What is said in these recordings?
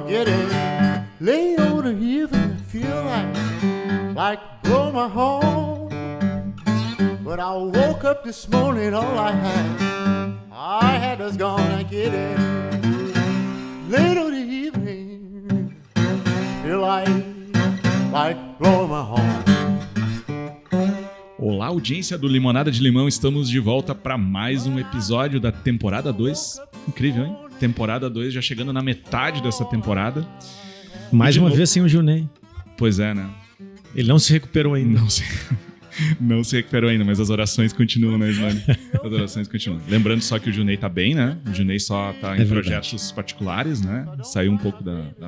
getting late on the evening. Feel like blow my horn. But I woke up this morning, all I had was gone. I get it late on the evening. Feel like blowing my horn. Olá, audiência do Limonada de Limão, estamos de volta para mais um episódio da temporada 2. Incrível, hein? Temporada 2, já chegando na metade dessa temporada. Mais uma vez sem o Junei. Pois é, né? Ele não se recuperou ainda. Não se recuperou ainda, mas as orações continuam, né, Ismane? As orações continuam. Lembrando só que o Junei tá bem, né? O Junei só tá em projetos particulares, né? Saiu um pouco da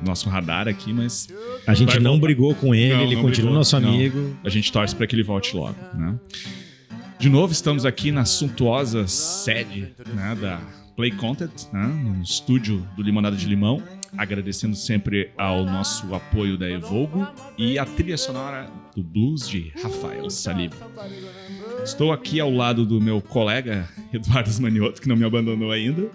nosso radar aqui, mas... A gente não brigou com ele, ele continua nosso amigo. A gente torce para que ele volte logo, né? De novo, estamos aqui na suntuosa sede, né, da Play Content, né, no estúdio do Limonada de Limão. Agradecendo sempre ao nosso apoio da Evogo e a trilha sonora do blues de Rafael Saliba. Estou aqui ao lado do meu colega Eduardo Manioto, que não me abandonou ainda.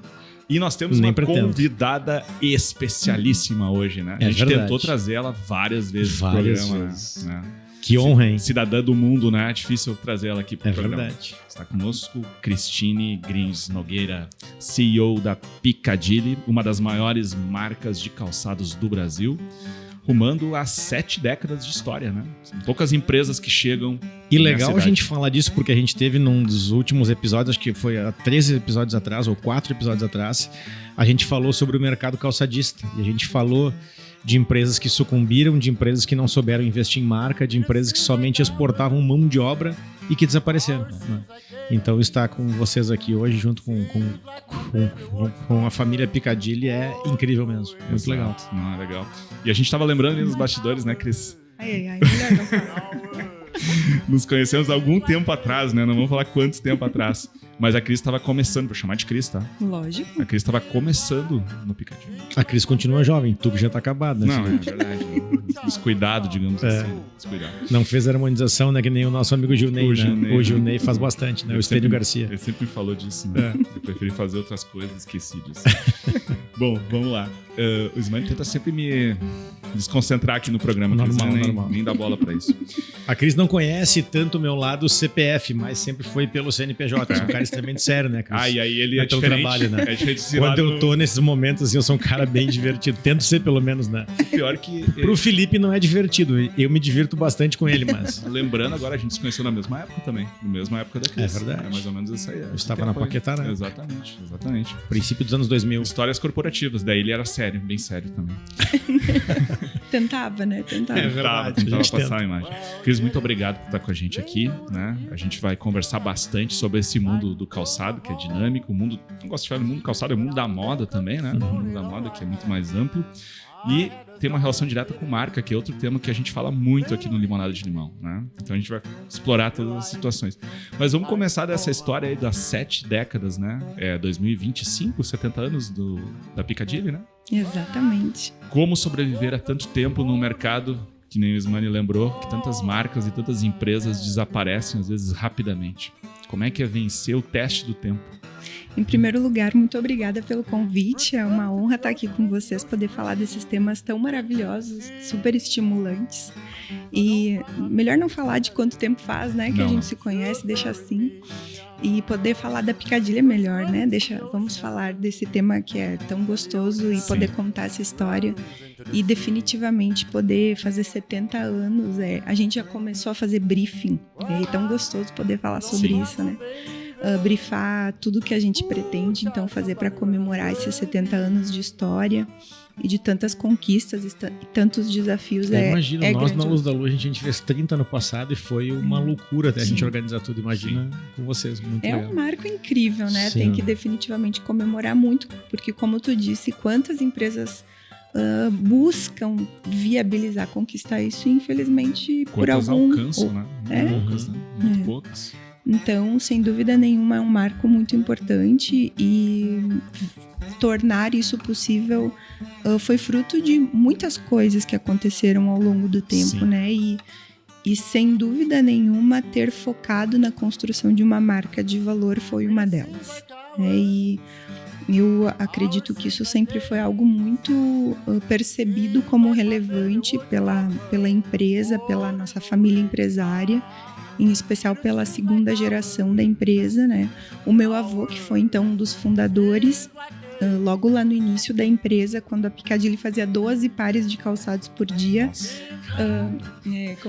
E nós temos uma convidada especialíssima hoje, né? A gente tentou trazer ela várias vezes no programa, né? Que honra, hein? Cidadã do mundo, né? É difícil trazer ela aqui para o programa. Verdade. Está conosco Cristine Grins Nogueira, CEO da Piccadilly, uma das maiores marcas de calçados do Brasil, rumando a 7 décadas de história, né? São poucas empresas que chegam. E legal a gente falar disso, porque a gente teve num dos últimos episódios, acho que foi há 13 episódios atrás, ou 4 episódios atrás, a gente falou sobre o mercado calçadista. E a gente falou de empresas que sucumbiram, de empresas que não souberam investir em marca, de empresas que somente exportavam mão de obra e que desapareceram, né? Então estar com vocês aqui hoje junto com a família Piccadilly é incrível mesmo, muito legal. Não, é legal. E a gente estava lembrando ali nos bastidores, né, Cris? Ai, melhor não falar. Nos conhecemos há algum tempo atrás, né? Não vamos falar quanto tempo atrás. Mas a Cris estava começando, vou chamar de Cris, tá? Lógico. A Cris estava começando no Piccadilly. A Cris continua jovem, tu já tá acabado, né? Não, é verdade. Descuidado, digamos assim. Descuidado. Não fez harmonização, né? Que nem o nosso amigo Junei, né? O Junei faz bastante, né? O Estênio Garcia. Ele sempre me falou disso, né? Eu preferi fazer outras coisas, esqueci disso. Bom, vamos lá. O Ismane tenta sempre me desconcentrar aqui no programa. Normal. Nem dá bola pra isso. A Cris não conhece tanto o meu lado CPF, mas sempre foi pelo CNPJ. Eu sou um cara extremamente sério, né, Cris? E aí ele é diferente. Trabalho, né? É diferente. Quando eu tô nesses momentos, assim, eu sou um cara bem divertido. Tento ser, pelo menos, né? O pior que... Pro Felipe não é divertido. Eu me divirto bastante com ele, mas... Lembrando, agora a gente se conheceu na mesma época também. Na mesma época da Cris. É verdade. É mais ou menos isso aí. Eu estava na Paquetá, né? Exatamente. Princípio dos anos 2000. Histórias corporativas. Daí ele era sério, bem sério também. Tentava, né? Tentava. É verdade. Tentava passar a imagem. Cris, muito obrigado por estar com a gente aqui, né? A gente vai conversar bastante sobre esse mundo do calçado, que é dinâmico. O mundo, não gosto de falar do mundo do calçado, é o mundo da moda também, né? O mundo da moda, que é muito mais amplo. E tem uma relação direta com marca, que é outro tema que a gente fala muito aqui no Limonada de Limão, né? Então a gente vai explorar todas as situações. Mas vamos começar dessa história aí das 7 décadas, né? 2025, 70 anos da Piccadilly, né? Exatamente. Como sobreviver a tanto tempo num mercado, que nem o Ismane lembrou, que tantas marcas e tantas empresas desaparecem, às vezes, rapidamente. Como é que é vencer o teste do tempo? Em primeiro lugar, muito obrigada pelo convite. É uma honra estar aqui com vocês, poder falar desses temas tão maravilhosos, super estimulantes. E melhor não falar de quanto tempo faz, né? Que a gente se conhece, deixa assim. E poder falar da Piccadilly é melhor, né? Vamos falar desse tema que é tão gostoso e poder contar essa história. E definitivamente poder fazer 70 anos. A gente já começou a fazer briefing. É tão gostoso poder falar sobre isso, né? Briefar tudo que a gente pretende então fazer para comemorar esses 70 anos de história e de tantas conquistas e tantos desafios. Imagina, nós na Luz da Luz a gente fez 30 ano passado e foi uma loucura até a gente organizar tudo. Imagina com vocês, muito legal. Um marco incrível, né? Sim. Tem que definitivamente comemorar muito, porque como tu disse, quantas empresas buscam viabilizar, conquistar isso e infelizmente quantas por algum... alcançam, né? Poucas, né? Muito poucas. Então, sem dúvida nenhuma, é um marco muito importante e tornar isso possível foi fruto de muitas coisas que aconteceram ao longo do tempo, né? E sem dúvida nenhuma, ter focado na construção de uma marca de valor foi uma delas. E Eu acredito que isso sempre foi algo muito percebido como relevante pela empresa, pela nossa família empresária, em especial pela segunda geração da empresa, né? O meu avô, que foi então um dos fundadores, logo lá no início da empresa, quando a Piccadilly fazia 12 pares de calçados por dia.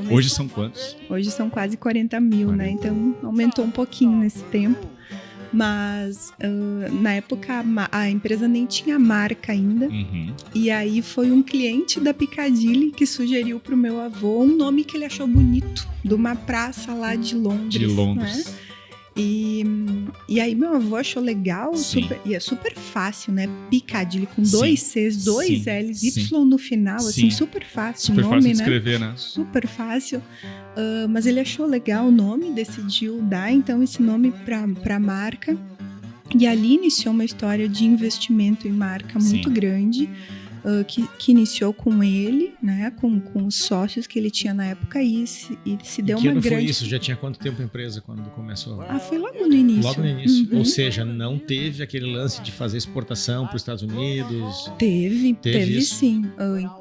Hoje são quantos? Hoje são quase 40 mil, né? Então aumentou um pouquinho nesse tempo. Mas na época a empresa nem tinha marca ainda. E aí foi um cliente da Piccadilly que sugeriu pro meu avô um nome que ele achou bonito, de uma praça lá de Londres. Né? E aí meu avô achou legal, e é super fácil, né? Piccadilly com 2 Cs, 2 Ls, Y no final, assim, super fácil o nome, fácil de escrever, né? Super fácil. Mas ele achou legal o nome, decidiu dar então esse nome para a marca. E ali iniciou uma história de investimento em marca muito grande, que iniciou com ele, né, com os sócios que ele tinha na época, e se deu uma grande... foi isso? Já tinha quanto tempo a empresa quando começou? Foi logo no início. Logo no início. Ou seja, não teve aquele lance de fazer exportação para os Estados Unidos? Teve sim.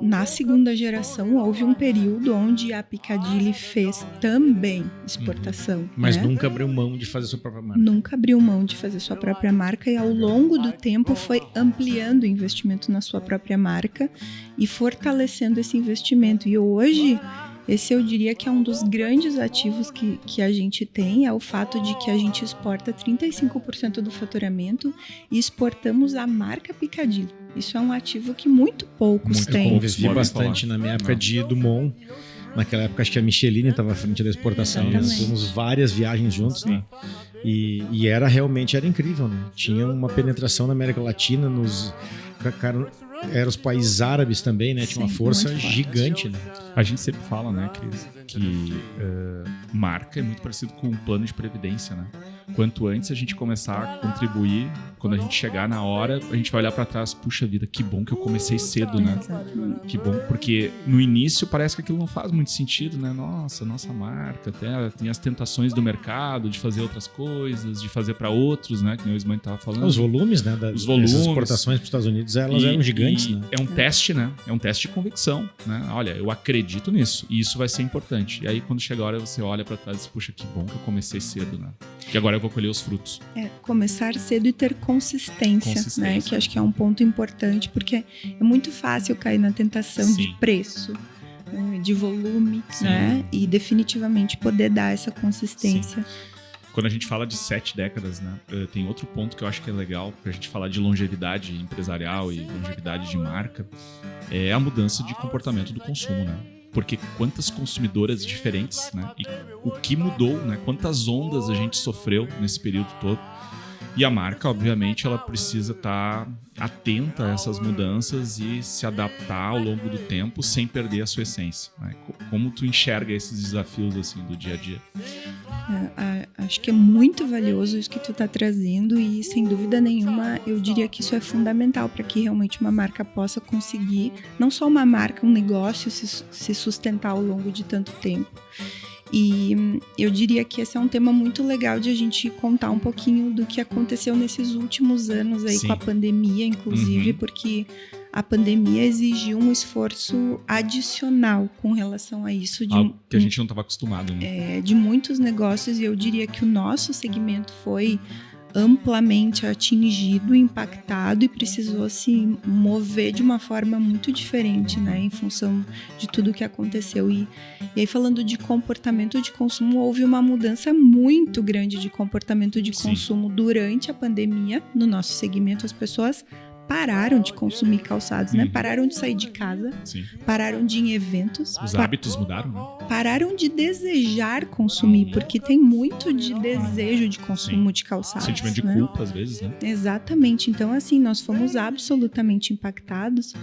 Na segunda geração houve um período onde a Piccadilly fez também exportação. Mas né? nunca abriu mão de fazer sua própria marca? Nunca abriu mão de fazer sua própria marca, e ao longo do tempo foi ampliando o investimento na sua própria marca e fortalecendo esse investimento. E hoje, esse eu diria que é um dos grandes ativos que a gente tem, é o fato de que a gente exporta 35% do faturamento e exportamos a marca Piccadilly. Isso é um ativo que muito poucos têm. Eu convivi bastante na minha época de Dumont. Naquela época, acho que a Michelin estava à frente da exportação. Nós fizemos várias viagens juntos, né? E era incrível, né? Tinha uma penetração na América Latina, eram os países árabes também, né? Tinha uma força gigante, né? A gente sempre fala, né, Cris, que marca é muito parecido com um plano de previdência, né? Quanto antes a gente começar a contribuir, quando a gente chegar na hora, a gente vai olhar pra trás, puxa vida, que bom que eu comecei cedo, né? Que bom, porque no início parece que aquilo não faz muito sentido, né? Nossa marca, até tem as tentações do mercado de fazer outras coisas, de fazer pra outros, né? Que nem o Ismael tava falando. Os volumes, né? Os volumes. As exportações pros Estados Unidos, elas eram gigantes, né? É um teste, né? É um teste de convicção, né? Olha, eu acredito nisso e isso vai ser importante. E aí quando chega a hora você olha pra trás e diz, puxa, que bom que eu comecei cedo, né? Que agora eu vou colher os frutos. Começar cedo e ter consistência, né? Que acho que é um ponto importante, porque é muito fácil cair na tentação de preço, de volume, né? E definitivamente poder dar essa consistência. Quando a gente fala de 7 décadas, né? Tem outro ponto que eu acho que é legal pra gente falar de longevidade empresarial e longevidade de marca, é a mudança de comportamento do consumo, né? Porque quantas consumidoras diferentes, né? E o que mudou, né? Quantas ondas a gente sofreu nesse período todo. E a marca, obviamente, ela precisa estar atenta a essas mudanças e se adaptar ao longo do tempo sem perder a sua essência, né? Como tu enxerga esses desafios assim do dia a dia? Acho que é muito valioso isso que tu está trazendo e, sem dúvida nenhuma, eu diria que isso é fundamental para que realmente uma marca possa conseguir, não só uma marca, um negócio se sustentar ao longo de tanto tempo. E eu diria que esse é um tema muito legal de a gente contar um pouquinho do que aconteceu nesses últimos anos aí com a pandemia, inclusive, porque a pandemia exigiu um esforço adicional com relação a isso. Algo que a gente não estava acostumado, né? De muitos negócios, e eu diria que o nosso segmento foi amplamente atingido, impactado e precisou se mover de uma forma muito diferente, né, em função de tudo que aconteceu. E aí, falando de comportamento de consumo, houve uma mudança muito grande de comportamento de consumo durante a pandemia. No nosso segmento, as pessoas pararam de consumir calçados, né? Pararam de sair de casa, pararam de ir em eventos. Os hábitos mudaram, né? Pararam de desejar consumir, porque tem muito de desejo de consumo de calçados. Sentimento de culpa, às vezes, né? Exatamente. Então, assim, nós fomos absolutamente impactados.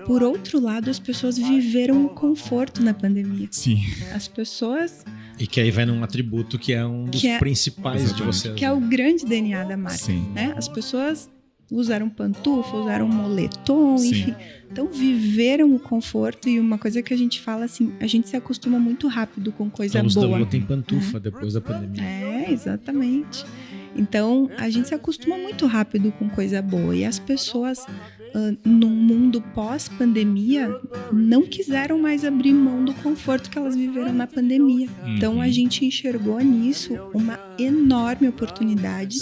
Por outro lado, as pessoas viveram o conforto na pandemia. Sim. As pessoas... E que aí vai num atributo que é um dos principais de vocês. Que é o grande DNA da marca, né? As pessoas usaram pantufa, usaram moletom, enfim. Então, viveram o conforto, e uma coisa que a gente fala assim, a gente se acostuma muito rápido com coisa boa. Tem pantufa depois da pandemia. Exatamente. Então, a gente se acostuma muito rápido com coisa boa. E as pessoas, num mundo pós-pandemia, não quiseram mais abrir mão do conforto que elas viveram na pandemia. Então, a gente enxergou nisso uma enorme oportunidade.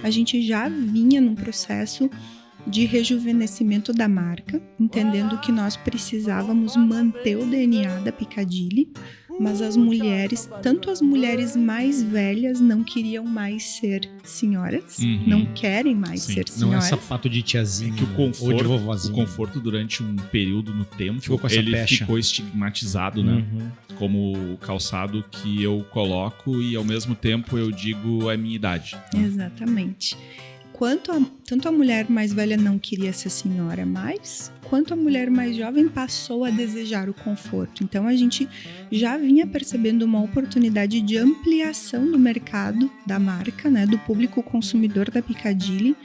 A gente já vinha num processo de rejuvenescimento da marca, entendendo que nós precisávamos manter o DNA da Piccadilly, mas as mulheres, tanto as mulheres mais velhas não queriam mais ser senhoras, não querem mais ser senhoras. Não é sapato de tiazinha que o conforto, ou de vovozinha. O conforto durante um período no tempo, ficou com essa ele pecha. Ficou estigmatizado, né? Como o calçado que eu coloco e ao mesmo tempo eu digo a minha idade. Né? Exatamente. Tanto a mulher mais velha não queria ser senhora mais, quanto a mulher mais jovem passou a desejar o conforto. Então, a gente já vinha percebendo uma oportunidade de ampliação do mercado da marca, né, do público consumidor da Piccadilly.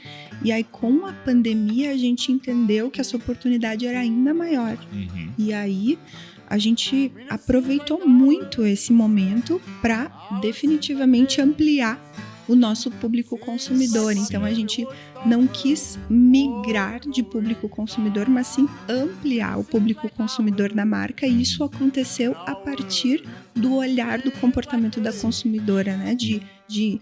E aí, com a pandemia, a gente entendeu que essa oportunidade era ainda maior. E aí, a gente aproveitou muito esse momento para definitivamente ampliar o nosso público consumidor. Então, a gente não quis migrar de público consumidor, mas sim ampliar o público consumidor da marca. E isso aconteceu a partir do olhar do comportamento da consumidora, né? De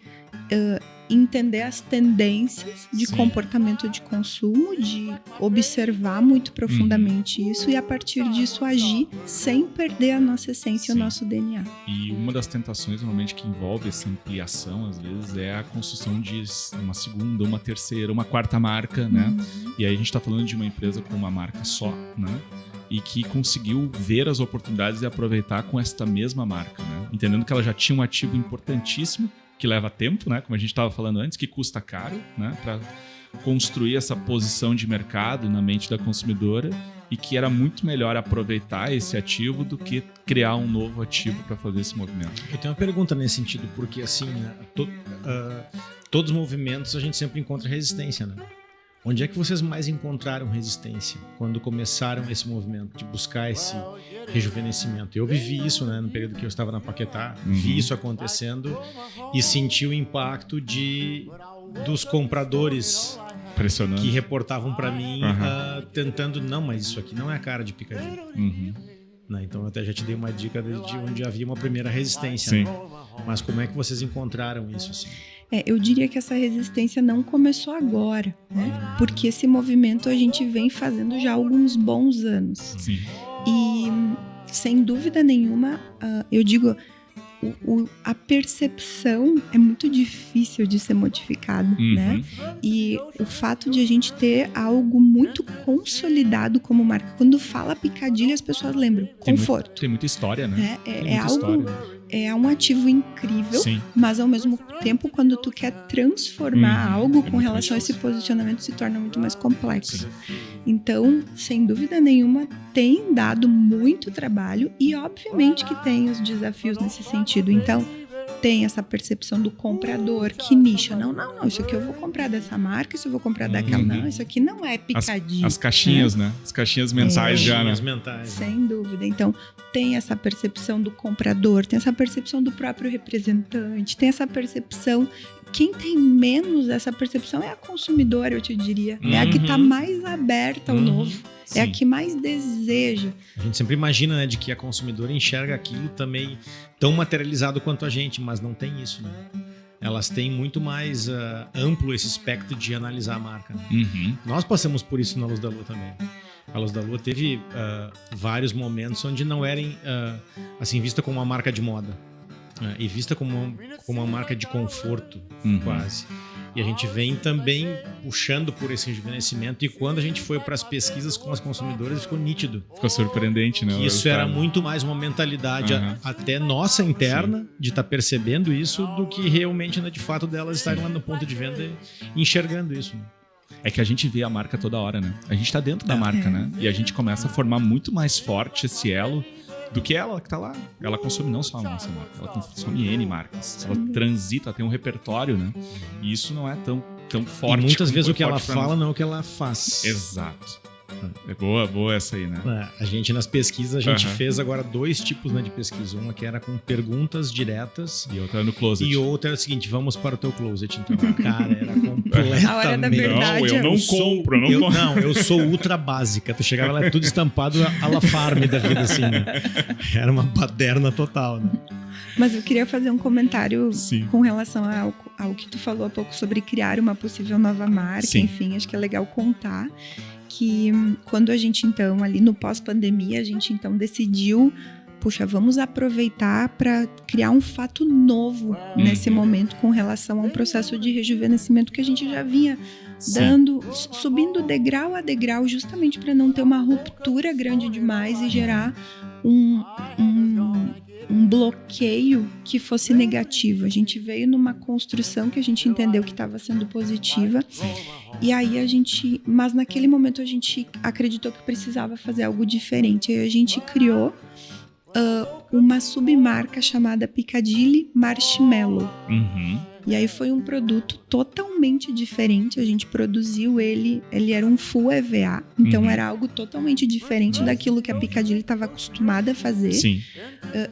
entender as tendências de comportamento de consumo, de observar muito profundamente isso e, a partir disso, agir sem perder a nossa essência, o nosso DNA. E uma das tentações, normalmente, que envolve essa ampliação, às vezes, é a construção de uma segunda, uma terceira, uma quarta marca, né? E aí a gente está falando de uma empresa com uma marca só, né? E que conseguiu ver as oportunidades e aproveitar com esta mesma marca, né? Entendendo que ela já tinha um ativo importantíssimo, que leva tempo, né? Como a gente estava falando antes, que custa caro, né? Para construir essa posição de mercado na mente da consumidora, e que era muito melhor aproveitar esse ativo do que criar um novo ativo para fazer esse movimento. Eu tenho uma pergunta nesse sentido, porque assim, todos os movimentos a gente sempre encontra resistência, né? Onde é que vocês mais encontraram resistência quando começaram esse movimento de buscar esse rejuvenescimento? Eu vivi isso, né, no período que eu estava na Paquetá, vi isso acontecendo e senti o impacto dos compradores que reportavam para mim, tentando, não, mas isso aqui não é a cara de Piccadilly. Né? Então eu até já te dei uma dica de onde havia uma primeira resistência. Né? Mas como é que vocês encontraram isso? Assim? Eu diria que essa resistência não começou agora, né? Porque esse movimento a gente vem fazendo já há alguns bons anos. Sim. E, sem dúvida nenhuma, eu digo, a percepção é muito difícil de ser modificada, né? E o fato de a gente ter algo muito consolidado como marca, quando fala Piccadilly, as pessoas lembram conforto. Tem muita história, né? É algo... História. É um ativo incrível, Sim. Mas ao mesmo tempo, quando tu quer transformar algo com relação a esse posicionamento, se torna muito mais complexo. Sim. Então, sem dúvida nenhuma, tem dado muito trabalho e obviamente que tem os desafios nesse sentido. Então, tem essa percepção do comprador que nicha. Não, isso aqui eu vou comprar dessa marca, isso eu vou comprar daquela. Não, isso aqui não é Piccadilly. As caixinhas, né? As caixinhas mensais já, né? Sem dúvida. Então, tem essa percepção do comprador, tem essa percepção do próprio representante, tem essa percepção... Quem tem menos essa percepção é a consumidora, eu te diria. É a que está mais aberta ao novo. Sim. É a que mais deseja. A gente sempre imagina, né, de que a consumidora enxerga aquilo também tão materializado quanto a gente, mas não tem isso, né? Elas têm muito mais amplo esse espectro de analisar a marca. Né? Nós passamos por isso na Luz da Lua também. A Luz da Lua teve vários momentos onde não era assim, vista como uma marca de moda. E vista como uma marca de conforto, quase. E a gente vem também puxando por esse rejuvenescimento. E quando a gente foi para as pesquisas com as consumidoras, ficou nítido. Ficou surpreendente, né? Que isso era muito mais uma mentalidade até nossa interna, de estar percebendo isso, do que realmente, né, de fato, delas estarem lá no ponto de venda e enxergando isso. Né? É que a gente vê a marca toda hora, né? A gente tá dentro da marca, né? E a gente começa a formar muito mais forte esse elo do que ela que tá lá. Ela consome não só a nossa marca, ela consome N marcas. Ela transita, tem um repertório, né? E isso não é tão forte. E muitas vezes o que ela fala não é o que ela faz. Exato. É boa essa aí, né? A gente, nas pesquisas, a gente Aham. fez agora 2 tipos, né, de pesquisa. Uma que era com perguntas diretas E outra no closet. e outra era o seguinte, vamos para o teu closet. Então, cara, era completamente... A hora da verdade. Não, eu não compro, eu não compro. Não, eu sou ultra básica. Tu chegava lá, tudo estampado a la Farm da vida, assim, né? Era uma baderna total, né? Mas eu queria fazer um comentário Sim. com relação ao que tu falou há pouco sobre criar uma possível nova marca. Sim. Enfim, acho que é legal contar que quando a gente, então, ali no pós-pandemia, a gente, então, decidiu, puxa, vamos aproveitar para criar um fato novo nesse momento com relação a um processo de rejuvenescimento que a gente já vinha dando, subindo degrau a degrau, justamente para não ter uma ruptura grande demais e gerar um bloqueio que fosse negativo. A gente veio numa construção que a gente entendeu que estava sendo positiva. E aí mas naquele momento a gente acreditou que precisava fazer algo diferente. Aí a gente criou uma submarca chamada Piccadilly Marshmallow. Uhum. E aí foi um produto totalmente diferente. A gente produziu ele era um full EVA, então era algo totalmente diferente daquilo que a Piccadilly estava acostumada a fazer. Sim.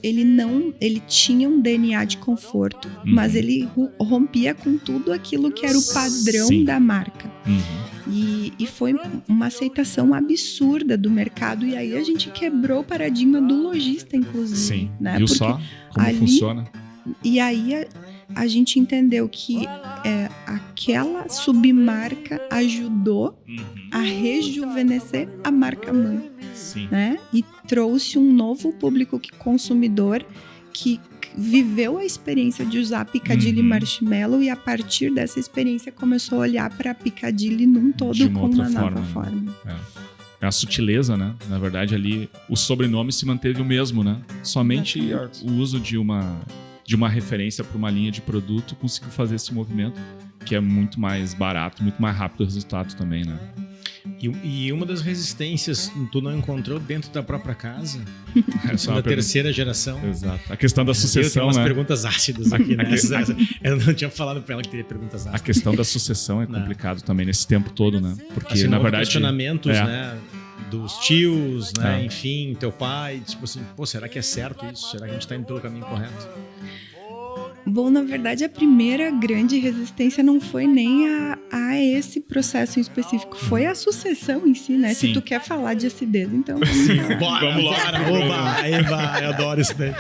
Ele tinha um DNA de conforto, mas ele rompia com tudo aquilo que era o padrão Sim. da marca. Uhum. E foi uma aceitação absurda do mercado, e aí a gente quebrou o paradigma do lojista, inclusive. Sim. Né? Viu Porque só como ali- funciona? E aí a gente entendeu que aquela submarca ajudou Uhum. a rejuvenescer a marca mãe, Sim. né? E trouxe um novo público consumidor que viveu a experiência de usar Piccadilly Marshmallow e a partir dessa experiência começou a olhar para Piccadilly num todo De uma com outra uma nova forma, forma. É a sutileza, né? Na verdade, ali o sobrenome se manteve o mesmo, né? Somente Exatamente. o uso de uma referência para uma linha de produto conseguiu fazer esse movimento, que é muito mais barato, muito mais rápido o resultado também, né? E uma das resistências tu não encontrou dentro da própria casa? É só uma Da pergunta. terceira geração? Exato. A questão da Eu sucessão, tenho umas né? perguntas ácidas aqui, né? Aqui- Eu não tinha falado pra ela que teria perguntas A ácidas. questão da sucessão é complicado também nesse tempo todo, né? Porque, Assim, na houve verdade... questionamentos, é. né? Dos tios, né? É. Enfim, teu pai, tipo assim, pô, será que é certo isso? Será que a gente tá indo pelo caminho correto? Bom, na verdade, a primeira grande resistência não foi nem a esse processo em específico, foi a sucessão em si, né? Sim. Se tu quer falar de acidez, então Bora, Vamos lá. Oba, aí vai, eu adoro isso daí.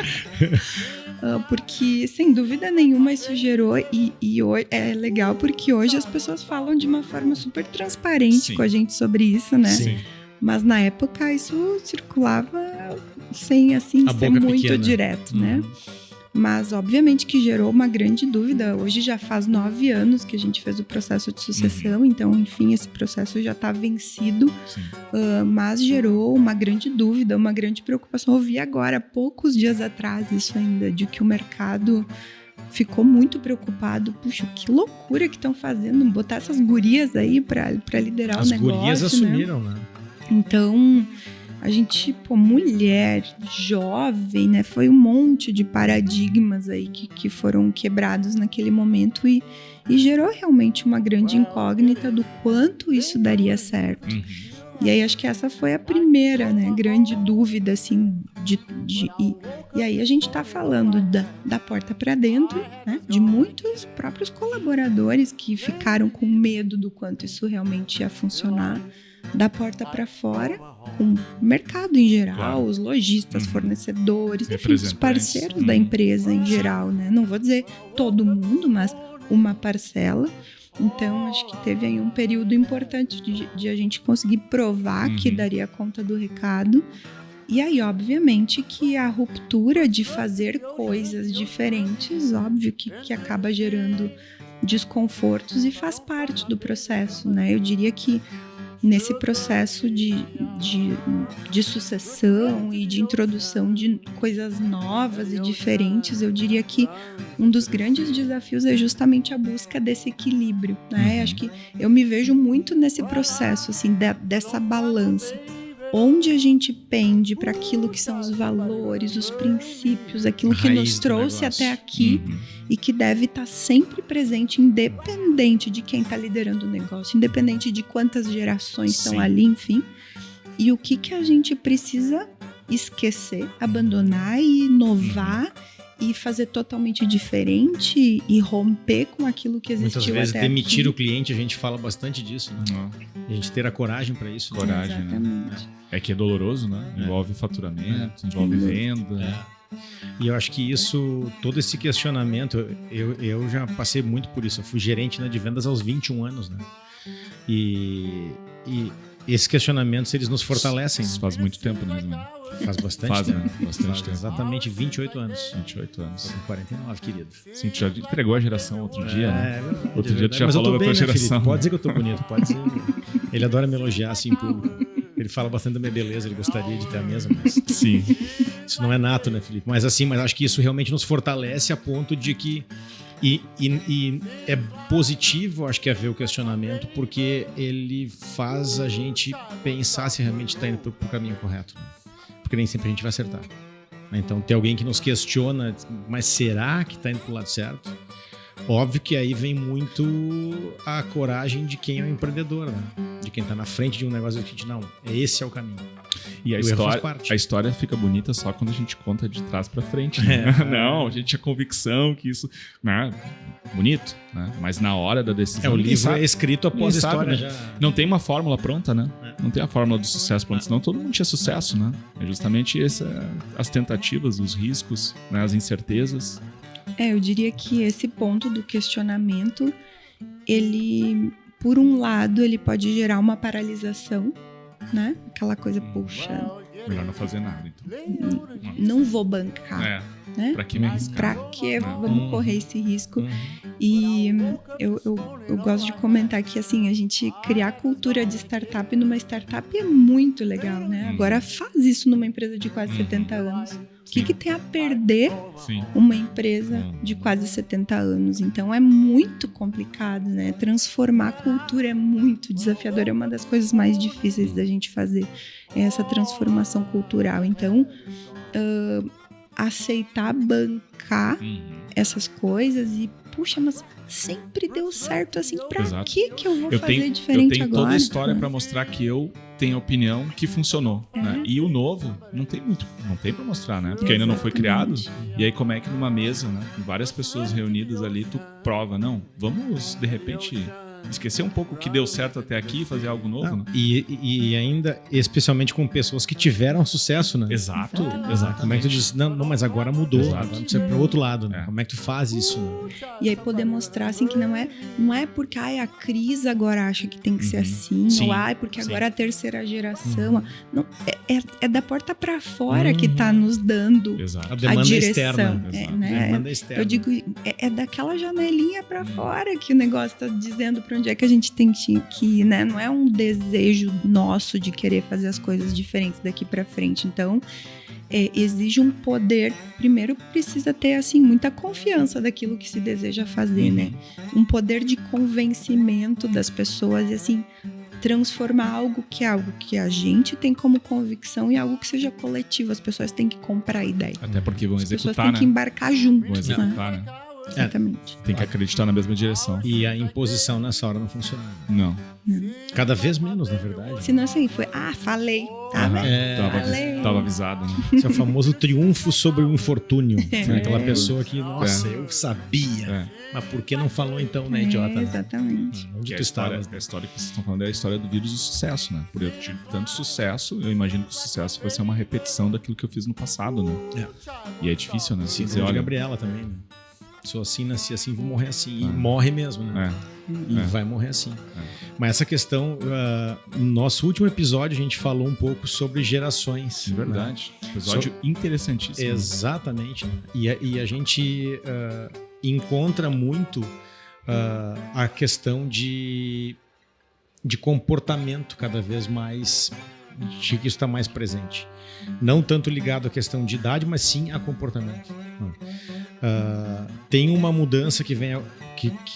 porque, sem dúvida nenhuma, isso gerou e hoje, é legal porque hoje as pessoas falam de uma forma super transparente Sim. com a gente sobre isso, né? Sim. Mas na época isso circulava sem, assim, A ser boca muito pequena. direto, né? Uhum. Mas, obviamente, que gerou uma grande dúvida. Hoje já faz 9 anos que a gente fez o processo de sucessão, então, enfim, esse processo já está vencido, Sim. mas gerou uma grande dúvida, uma grande preocupação. Eu vi agora, poucos dias atrás, isso ainda, de que o mercado ficou muito preocupado. Puxa, que loucura que estão fazendo, botar essas gurias aí para liderar As o negócio, gurias né? assumiram, né? Então, a gente, mulher, jovem, né? Foi um monte de paradigmas aí que foram quebrados naquele momento e gerou realmente uma grande incógnita do quanto isso daria certo. Uhum. E aí, acho que essa foi a primeira, né? Grande dúvida, assim, e aí a gente tá falando da porta para dentro, né? De muitos próprios colaboradores que ficaram com medo do quanto isso realmente ia funcionar. Da porta para fora, com o mercado em geral, Claro. os lojistas, fornecedores, enfim, os Representantes. parceiros da empresa em geral, né? Não vou dizer todo mundo, mas uma parcela. Então, acho que teve aí um período importante de a gente conseguir provar que daria conta do recado. E aí, obviamente, que a ruptura de fazer coisas diferentes, óbvio que acaba gerando desconfortos e faz parte do processo, né? Eu diria que nesse processo de sucessão e de introdução de coisas novas e diferentes, eu diria que um dos grandes desafios é justamente a busca desse equilíbrio, né? Acho que eu me vejo muito nesse processo, assim, dessa balança. onde a gente pende para aquilo que são os valores, os princípios, aquilo que Raiz nos do trouxe negócio. até aqui e que deve estar sempre presente, independente de quem está liderando o negócio, independente de quantas gerações Sim. estão ali, enfim. E o que a gente precisa esquecer, abandonar e inovar e fazer totalmente diferente e romper com aquilo que existiu Muitas vezes até demitir aqui. o cliente, a gente fala bastante disso, né? Não. A gente ter a coragem para isso. né? Coragem, né? Exatamente. É que é doloroso, né? Envolve faturamento, envolve venda. É. E eu acho que isso, todo esse questionamento, eu já passei muito por isso. Eu fui gerente, né, de vendas aos 21 anos, né? E esses questionamentos, eles nos fortalecem. Isso faz muito tempo, né? Mano? Faz bastante Faz, tempo. né? Bastante Faz tempo. exatamente 28 anos. 28 anos. Sou 49, querido. Sim, tu já entregou a geração outro dia, né? É verdade, Outro dia tu já Mas eu falou tô da bem, tua né, Felipe? geração. Pode dizer que eu tô bonito, pode dizer. Ele adora me elogiar assim em público. Ele fala bastante da minha beleza, ele gostaria de ter a mesma, mas Sim. isso não é nato, né, Felipe? Mas assim, mas acho que isso realmente nos fortalece a ponto de que e é positivo, acho que, é ver o questionamento, porque ele faz a gente pensar se realmente está indo pro caminho correto, né? Porque nem sempre a gente vai acertar. Então, ter alguém que nos questiona, mas será que está indo pro lado certo? Óbvio que aí vem muito a coragem de quem é o empreendedor, né? De quem está na frente de um negócio que diz, não, esse é o caminho. E O erro faz parte. a história fica bonita só quando a gente conta de trás pra frente. Né? Não, a gente tinha convicção que isso... Né? Bonito, né? Mas na hora da decisão... O ninguém livro sabe. é escrito após a Ninguém sabe, história. né? Já... Não tem uma fórmula pronta, né? Não tem a fórmula do sucesso pronta, senão todo mundo tinha sucesso, né? É justamente as tentativas, os riscos, né? As incertezas. Eu diria que esse ponto do questionamento, ele, por um lado, ele pode gerar uma paralisação, né? Aquela coisa, puxa, Melhor não fazer nada, então. não vou bancar, É, né? pra que me arriscar? Pra que vamos Uhum. correr esse risco? E eu gosto de comentar que, assim, a gente criar cultura de startup numa startup é muito legal, né? Agora faz isso numa empresa de quase 70 anos. O que tem a perder Sim. uma empresa de quase 70 anos? Então é muito complicado, né? Transformar a cultura é muito desafiador, é uma das coisas mais difíceis da gente fazer, é essa transformação cultural. Então, aceitar bancar essas coisas e, puxa, mas sempre deu certo assim, pra Exato. que eu vou Eu fazer tenho diferente agora? toda a história pra mostrar que eu tenho a opinião que funcionou, né? E o novo não tem pra mostrar, né? Porque ainda não foi criado. E aí como é que numa mesa, né, com várias pessoas reunidas ali, tu prova, não, vamos de repente esquecer um pouco o que deu certo até aqui e fazer algo novo, né? E ainda, especialmente com pessoas que tiveram sucesso, né? Exato, Exatamente. exatamente. Como é que tu diz, não, mas agora mudou, Exato. agora precisa ir pro outro lado, né? É. Como é que tu faz isso, né? E aí poder mostrar assim que não é porque a Cris agora acha que tem que ser assim, Sim, ou porque sim. agora é a terceira geração. Não, é da porta pra fora que tá nos dando Exato. A demanda direção. externa. Exato. Né? Demanda externa. Eu digo, é daquela janelinha pra fora que o negócio tá dizendo pra onde é que a gente tem que ir, né? Não é um desejo nosso de querer fazer as coisas diferentes daqui pra frente. Então, exige um poder. Primeiro, precisa ter, assim, muita confiança daquilo que se deseja fazer, né? Um poder de convencimento das pessoas e, assim, transformar algo que a gente tem como convicção em algo que seja coletivo. As pessoas têm que comprar a ideia. Até porque vão As pessoas executar, têm né? que embarcar junto, Vão né? executar, né? Exatamente. Tem que acreditar na mesma direção. E a imposição nessa hora não funciona. Não. Cada vez menos, na verdade. Se não, assim, foi, falei, tá Aham. vendo? Tava, tava avisado, né? Esse é o famoso triunfo sobre o infortúnio. Né? Aquela É. pessoa que, nossa, eu sabia. É. Mas por que não falou então, né, idiota? Né? Exatamente. Onde Que tu a história estavas? que vocês estão falando é a história do vírus do sucesso, né? Por eu ter tido tanto sucesso, eu imagino que o sucesso vai ser uma repetição daquilo que eu fiz no passado, né? E é difícil, né? Você dizer, Síndrome de olha, Gabriela também, né? Sou assim, nasci assim, vou morrer assim. E É. morre mesmo, né? E vai morrer assim. Mas essa questão, no nosso último episódio, a gente falou um pouco sobre gerações. de verdade. Episódio interessantíssimo. Exatamente. Né? E a gente encontra muito a questão de comportamento cada vez mais, de que isso está mais presente. Não tanto ligado à questão de idade, mas sim a comportamento. Tem uma mudança que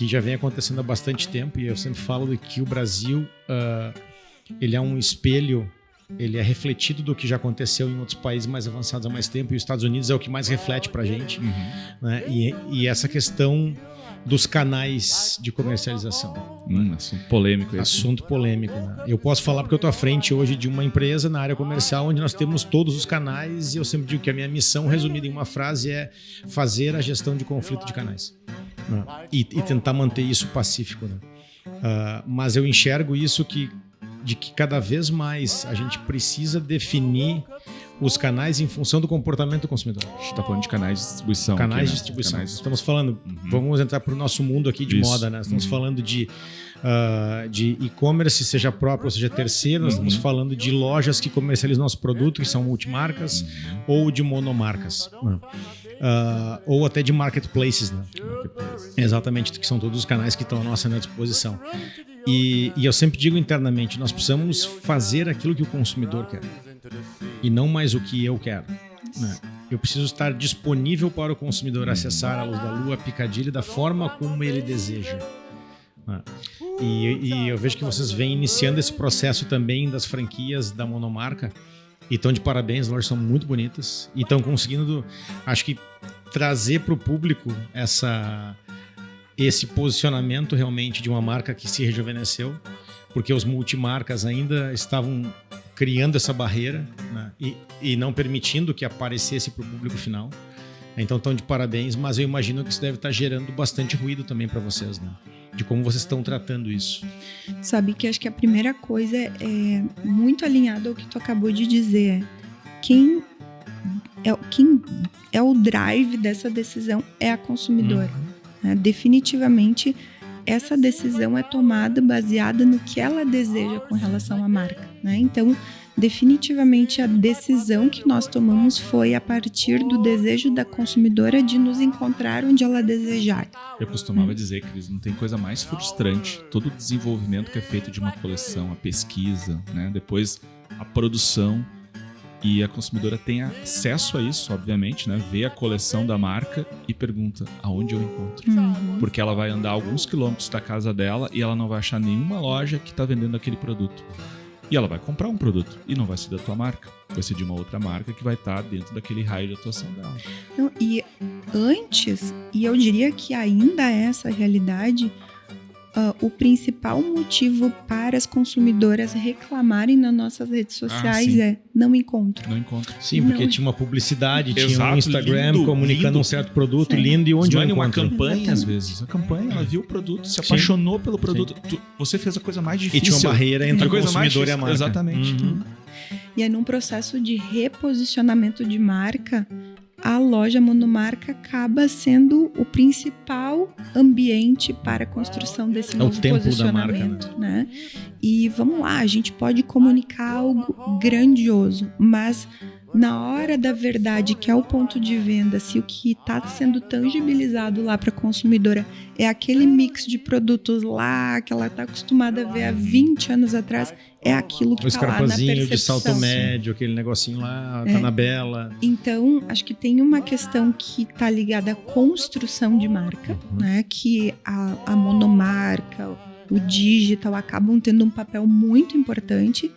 já vem acontecendo há bastante tempo, e eu sempre falo de que o Brasil ele é um espelho ele é refletido do que já aconteceu em outros países mais avançados há mais tempo, e os Estados Unidos é o que mais reflete pra gente, né? E essa questão dos canais de comercialização. Assunto polêmico. Assunto polêmico, né? Eu posso falar porque eu estou à frente hoje de uma empresa na área comercial onde nós temos todos os canais, e eu sempre digo que a minha missão, resumida em uma frase, é fazer a gestão de conflito de canais, né? E tentar manter isso pacífico, né? Mas eu enxergo isso de que cada vez mais a gente precisa definir os canais em função do comportamento do consumidor. A gente está falando de canais de distribuição. Canais aqui, de distribuição. Estamos falando, vamos entrar para o nosso mundo aqui de moda, né? Estamos falando de e-commerce, seja próprio ou seja terceiro. Nós estamos falando de lojas que comercializam nosso produto, que são multimarcas, ou de monomarcas, né? Ou até de marketplaces, né? Exatamente, que são todos os canais que estão à nossa disposição. E eu sempre digo internamente, nós precisamos fazer aquilo que o consumidor quer e não mais o que eu quero, né? Eu preciso estar disponível para o consumidor acessar a Luz da Lua, a Piccadilly, da forma como ele deseja, né? E eu vejo que vocês vêm iniciando esse processo também das franquias da monomarca e estão de parabéns, as lojas são muito bonitas e estão conseguindo, acho que, trazer para o público esse posicionamento realmente de uma marca que se rejuvenesceu, porque os multimarcas ainda estavam criando essa barreira, né? E não permitindo que aparecesse para o público final. Então estão de parabéns, mas eu imagino que isso deve estar gerando bastante ruído também para vocês, né? De como vocês estão tratando isso. Sabe que acho que a primeira coisa é muito alinhado ao que tu acabou de dizer. Quem é o drive dessa decisão é a consumidora. Definitivamente, essa decisão é tomada baseada no que ela deseja com relação à marca, né? Então, definitivamente, a decisão que nós tomamos foi a partir do desejo da consumidora de nos encontrar onde ela desejar. Eu costumava dizer, Cris, não tem coisa mais frustrante. Todo o desenvolvimento que é feito de uma coleção, a pesquisa, né? Depois a produção, e a consumidora tem acesso a isso, obviamente, né? Vê a coleção da marca e pergunta aonde eu encontro. Porque ela vai andar alguns quilômetros da casa dela e ela não vai achar nenhuma loja que está vendendo aquele produto. E ela vai comprar um produto e não vai ser da tua marca, vai ser de uma outra marca que vai estar dentro daquele raio de atuação dela. Não, e antes, e eu diria que ainda é essa realidade, o principal motivo para as consumidoras reclamarem nas nossas redes sociais é não encontro. Não encontro. Sim, porque tinha uma publicidade, tinha Exato, um Instagram lindo, comunicando lindo. Um certo produto lindo e onde eu encontro. Uma campanha, Exatamente. às vezes. A campanha, ela viu o produto, se apaixonou pelo produto. Você fez a coisa mais difícil. E tinha uma barreira entre a o coisa mais consumidor e a marca. Exatamente. E aí, num processo de reposicionamento de marca, a loja monomarca acaba sendo o principal ambiente para a construção desse novo templo da posicionamento, marca, né? E vamos lá, a gente pode comunicar algo grandioso, mas na hora da verdade, que é o ponto de venda, se o que está sendo tangibilizado lá para a consumidora é aquele mix de produtos lá que ela está acostumada a ver há 20 anos atrás, é aquilo que O está lá na percepção. escarpazinho de salto médio, aquele negocinho lá, tá na bela. Então, acho que tem uma questão que está ligada à construção de marca, né? Que a monomarca, o digital acabam tendo um papel muito importante.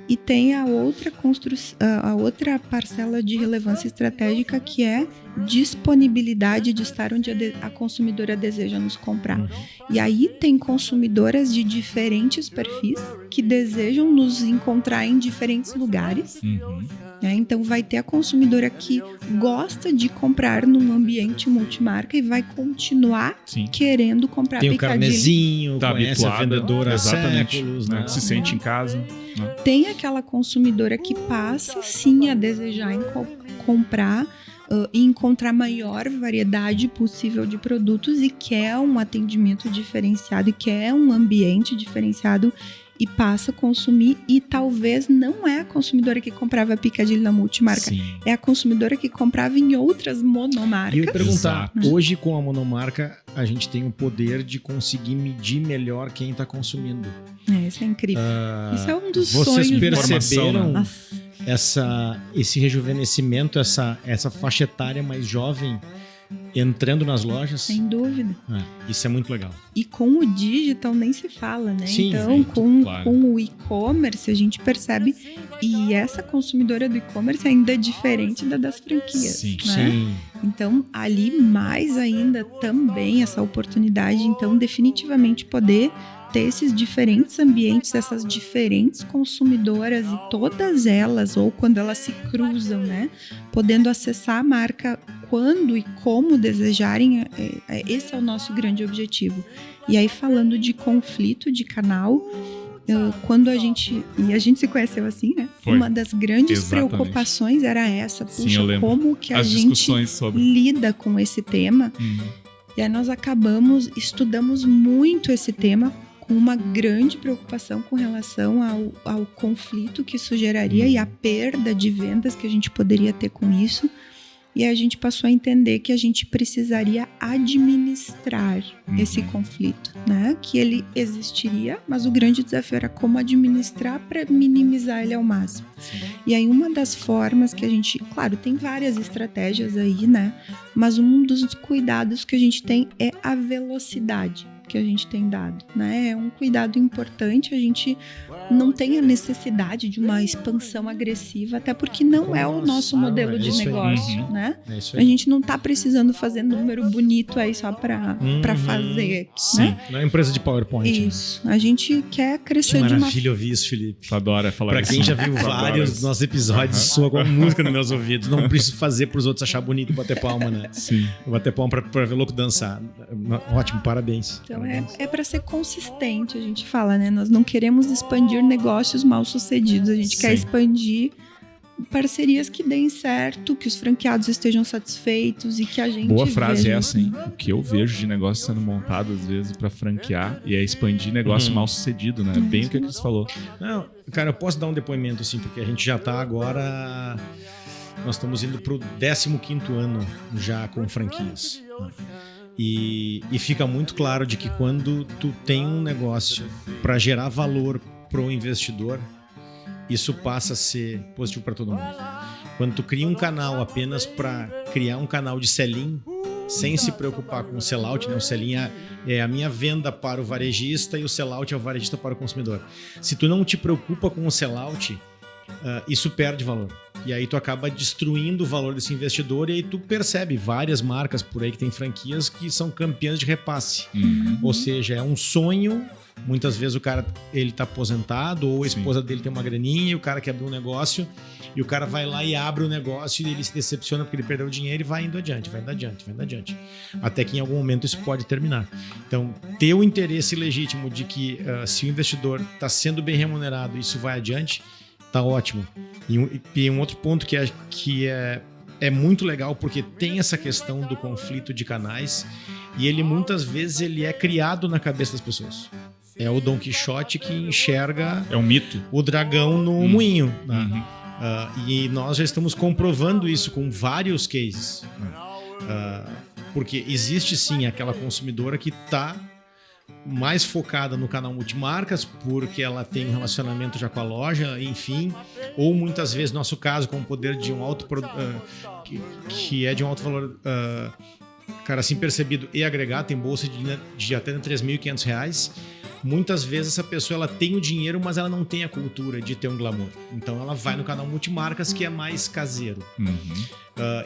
E tem a outra parcela de relevância estratégica, que é disponibilidade de estar onde a consumidora deseja nos comprar. E aí tem consumidoras de diferentes perfis que desejam nos encontrar em diferentes lugares. Né? Então vai ter a consumidora que gosta de comprar num ambiente multimarca e vai continuar querendo comprar Tem o Piccadilly. Carnezinho, Tá conhece habituada, a vendedora há exatamente, séculos, né? né? Se sente em casa. Né? Tem aquela consumidora que passa sim a desejar comprar e encontrar maior variedade possível de produtos e quer um atendimento diferenciado e quer um ambiente diferenciado e passa a consumir, e talvez não é a consumidora que comprava Piccadilly na multimarca, é a consumidora que comprava em outras monomarcas. E eu ia perguntar, Exato. hoje com a monomarca a gente tem o poder de conseguir medir melhor quem está consumindo. Isso é incrível. Isso é um dos Vocês sonhos. perceberam Nossa. esse rejuvenescimento, essa faixa etária mais jovem entrando nas lojas. Sem dúvida. Isso é muito legal. E com o digital nem se fala, né? Sim, então, claro. com o e-commerce, a gente percebe, e essa consumidora do e-commerce ainda é diferente das franquias. Sim. Né? Sim. Então, ali mais ainda também essa oportunidade, então, definitivamente poder ter esses diferentes ambientes, essas diferentes consumidoras e todas elas, ou quando elas se cruzam, né? Podendo acessar a marca quando e como desejarem, esse é o nosso grande objetivo. E aí, falando de conflito de canal, quando a gente se conheceu assim, né? Foi. Uma das grandes Exatamente. preocupações era essa, Sim, puxa, eu lembro. como que a As gente discussões sobre. lida com esse tema. E aí nós estudamos muito esse tema com uma grande preocupação com relação ao conflito que isso geraria e a perda de vendas que a gente poderia ter com isso. E a gente passou a entender que a gente precisaria administrar esse conflito, né? Que ele existiria, mas o grande desafio era como administrar para minimizar ele ao máximo. Sim. E aí uma das formas que a gente... Claro, tem várias estratégias aí, né? Mas um dos cuidados que a gente tem é a velocidade que a gente tem dado, né? É um cuidado importante, a gente não tem a necessidade de uma expansão agressiva, até porque não é o nosso modelo de negócio, né? É isso A aí. gente não tá precisando fazer número bonito aí só para fazer, Sim, né? não é empresa de PowerPoint. Isso, a gente quer Que crescer de uma... maravilha ouvir isso, Felipe. Tu adora falar Pra isso. quem já viu Tu adora vários dos isso. nossos episódios, soa com música nos meus ouvidos. Não preciso fazer pros outros achar bonito e bater palma, né? Sim. Bater palma pra ver louco dançar. Ótimo, parabéns. Então Parabéns. é para ser consistente, a gente fala, né? Nós não queremos expandir negócios mal sucedidos, a gente quer Sim. expandir parcerias que deem certo, que os franqueados estejam satisfeitos e que a gente Boa frase veja... essa, hein? O que eu vejo de negócio sendo montado às vezes pra franquear e é expandir negócio mal sucedido, né? Bem o que a Cris falou. Não, cara, eu posso dar um depoimento, assim, porque a gente já tá agora... Nós estamos indo pro 15º ano já com franquias. E fica muito claro de que quando tu tem um negócio para gerar valor pro investidor, isso passa a ser positivo para todo mundo. Quando tu cria um canal apenas para criar um canal de sell-in, sem se preocupar com o sell-out, né? O sell-in é a minha venda para o varejista e o sell-out é o varejista para o consumidor. Se tu não te preocupa com o sell-out, isso perde valor. E aí tu acaba destruindo o valor desse investidor e aí tu percebe várias marcas por aí que tem franquias que são campeãs de repasse. Ou seja, é um sonho. Muitas vezes o cara ele tá aposentado ou a esposa dele tem uma graninha e o cara quer abrir um negócio e o cara vai lá e abre o negócio e ele se decepciona porque ele perdeu o dinheiro e vai indo adiante, vai indo adiante. Até que em algum momento isso pode terminar. Então, ter o interesse legítimo de que se o investidor está sendo bem remunerado isso vai adiante, tá ótimo. E um outro ponto que é muito legal porque tem essa questão do conflito de canais e ele muitas vezes ele é criado na cabeça das pessoas. É o Dom Quixote que enxerga É um mito. o dragão no moinho. Né? E nós já estamos comprovando isso com vários cases. Porque existe sim aquela consumidora que está mais focada no canal multimarcas porque ela tem um relacionamento já com a loja, enfim, ou muitas vezes, no nosso caso, com o poder de um alto que é de um alto valor, cara, assim percebido e agregado, tem bolsa de até R$3.500. Muitas vezes essa pessoa ela tem o dinheiro, mas ela não tem a cultura de ter um glamour. Então ela vai no canal multimarcas que é mais caseiro.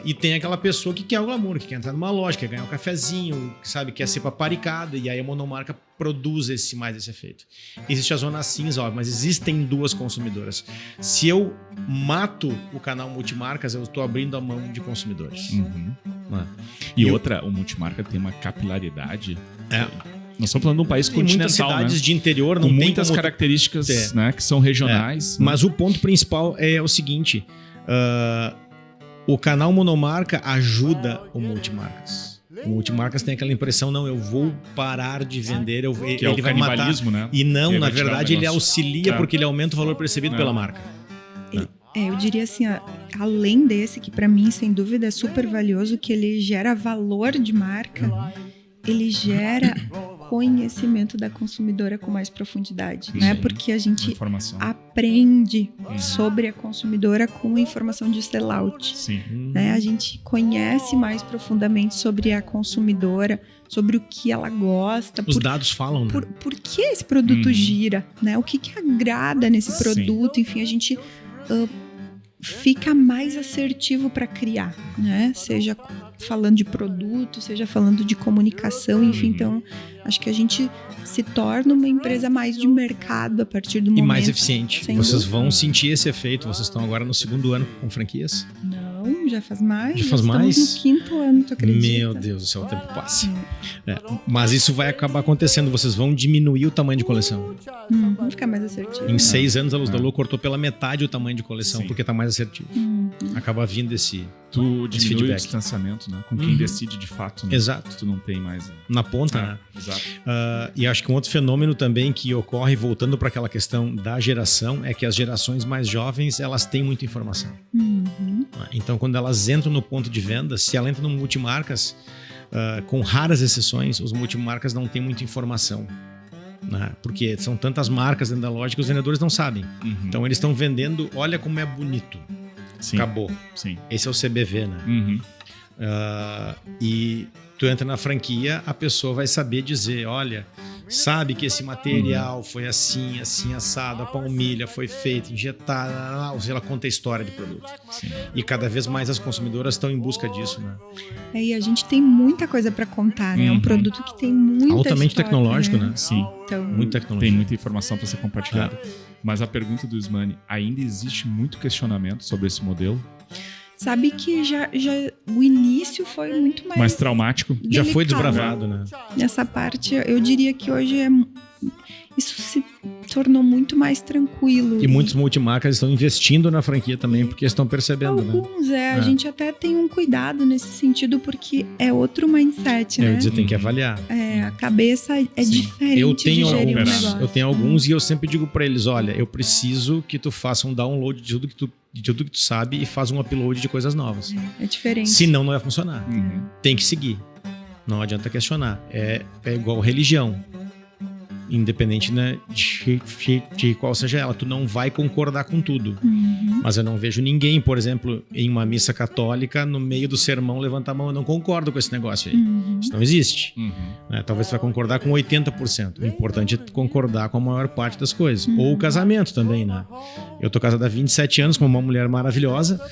E tem aquela pessoa que quer o glamour, que quer entrar numa loja, quer ganhar um cafezinho, que sabe, quer ser paparicada, e aí a monomarca produz esse efeito. Existe a zona cinza, ó, mas existem duas consumidoras. Se eu mato o canal multimarcas, eu estou abrindo a mão de consumidores. E outra, o multimarca tem uma capilaridade. É. Nós estamos falando de um país Tem muitas continental, cidades né? de interior, não Com tem muitas como características, né, que são regionais. Mas o ponto principal é o seguinte: o canal monomarca ajuda o multimarcas. O multimarcas tem aquela impressão, não, eu vou parar de vender, Que é ele o vai matar. canibalismo, né? E não, Ele na vai tirar o verdade, ele negócio. auxilia porque ele aumenta o valor percebido pela marca. Eu diria assim, além desse, que para mim, sem dúvida, é super valioso, que ele gera valor de marca, ele gera conhecimento da consumidora com mais profundidade, né? Porque a gente Informação. aprende sobre a consumidora com informação de sellout. Sim. Né? A gente conhece mais profundamente sobre a consumidora, sobre o que ela gosta. Os dados falam, né? Por que esse produto gira, né? O que agrada nesse Sim. produto. Enfim, a gente fica mais assertivo para criar, né? Seja falando de produto, seja falando de comunicação, enfim. Então, acho que a gente se torna uma empresa mais de mercado a partir do momento. E mais eficiente. Sem Vocês dúvida. vão sentir esse efeito. Vocês estão agora no 2º ano com franquias? Não, já faz mais. Já faz estamos mais? no 5º ano, tu acredita? Meu Deus do céu, o tempo passa. Mas isso vai acabar acontecendo. Vocês vão diminuir o tamanho de coleção. Vamos ficar mais assertivo. Em 6 anos, a Luz da Lua cortou pela metade o tamanho de coleção, Sim. porque tá mais assertivo. Acaba vindo esse... Tu Esse diminui o feedback. distanciamento, né? Com quem decide de fato, né? Exato. Tu não tem mais... Na ponta, né? Exato. E acho que um outro fenômeno também que ocorre, voltando para aquela questão da geração, é que as gerações mais jovens, elas têm muita informação. Então, quando elas entram no ponto de venda, se ela entra no multimarcas, com raras exceções, os multimarcas não têm muita informação. Né? Porque são tantas marcas dentro da loja que os vendedores não sabem. Então, eles estão vendendo, olha como é bonito. Sim. Acabou. Sim. Esse é o CBV, né? E tu entra na franquia, a pessoa vai saber dizer, olha, sabe que esse material foi assim, assim, assado, a palmilha foi feita, injetada, ou seja, ela conta a história do produto. Sim. E cada vez mais as consumidoras estão em busca disso, né? E a gente tem muita coisa para contar, né? É um produto que tem muita Altamente história, tecnológico, né? Sim. Então, Muito Tem tecnologia. muita informação para ser compartilhada. Mas a pergunta do Ismani, ainda existe muito questionamento sobre esse modelo? sabe que já o início foi muito mais traumático. Já foi delicado. desbravado, né? Nessa parte, eu diria que hoje isso se tornou muito mais tranquilo. E muitos multimarcas estão investindo na franquia também, porque estão percebendo, né? Alguns, a gente até tem um cuidado nesse sentido, porque é outro mindset, né? Eu dizer, tem que avaliar. A cabeça é diferente Eu tenho de gerir um alguns, negócio. eu tenho alguns e eu sempre digo pra eles, olha, eu preciso que tu faça um download de tudo que tu sabe e faz um upload de coisas novas. É diferente. Senão não vai funcionar. Uhum. Tem que seguir. Não adianta questionar. É igual religião. Independente, né, de qual seja ela. Tu não vai concordar com tudo. Uhum. Mas eu não vejo ninguém, por exemplo, em uma missa católica, no meio do sermão, levantar a mão. Eu não concordo com esse negócio aí. Uhum. Isso não existe. Uhum. Né? Talvez tu vai concordar com 80%. O importante é tu concordar com a maior parte das coisas. Ou o casamento também, né? Eu tô casado há 27 anos com uma mulher maravilhosa.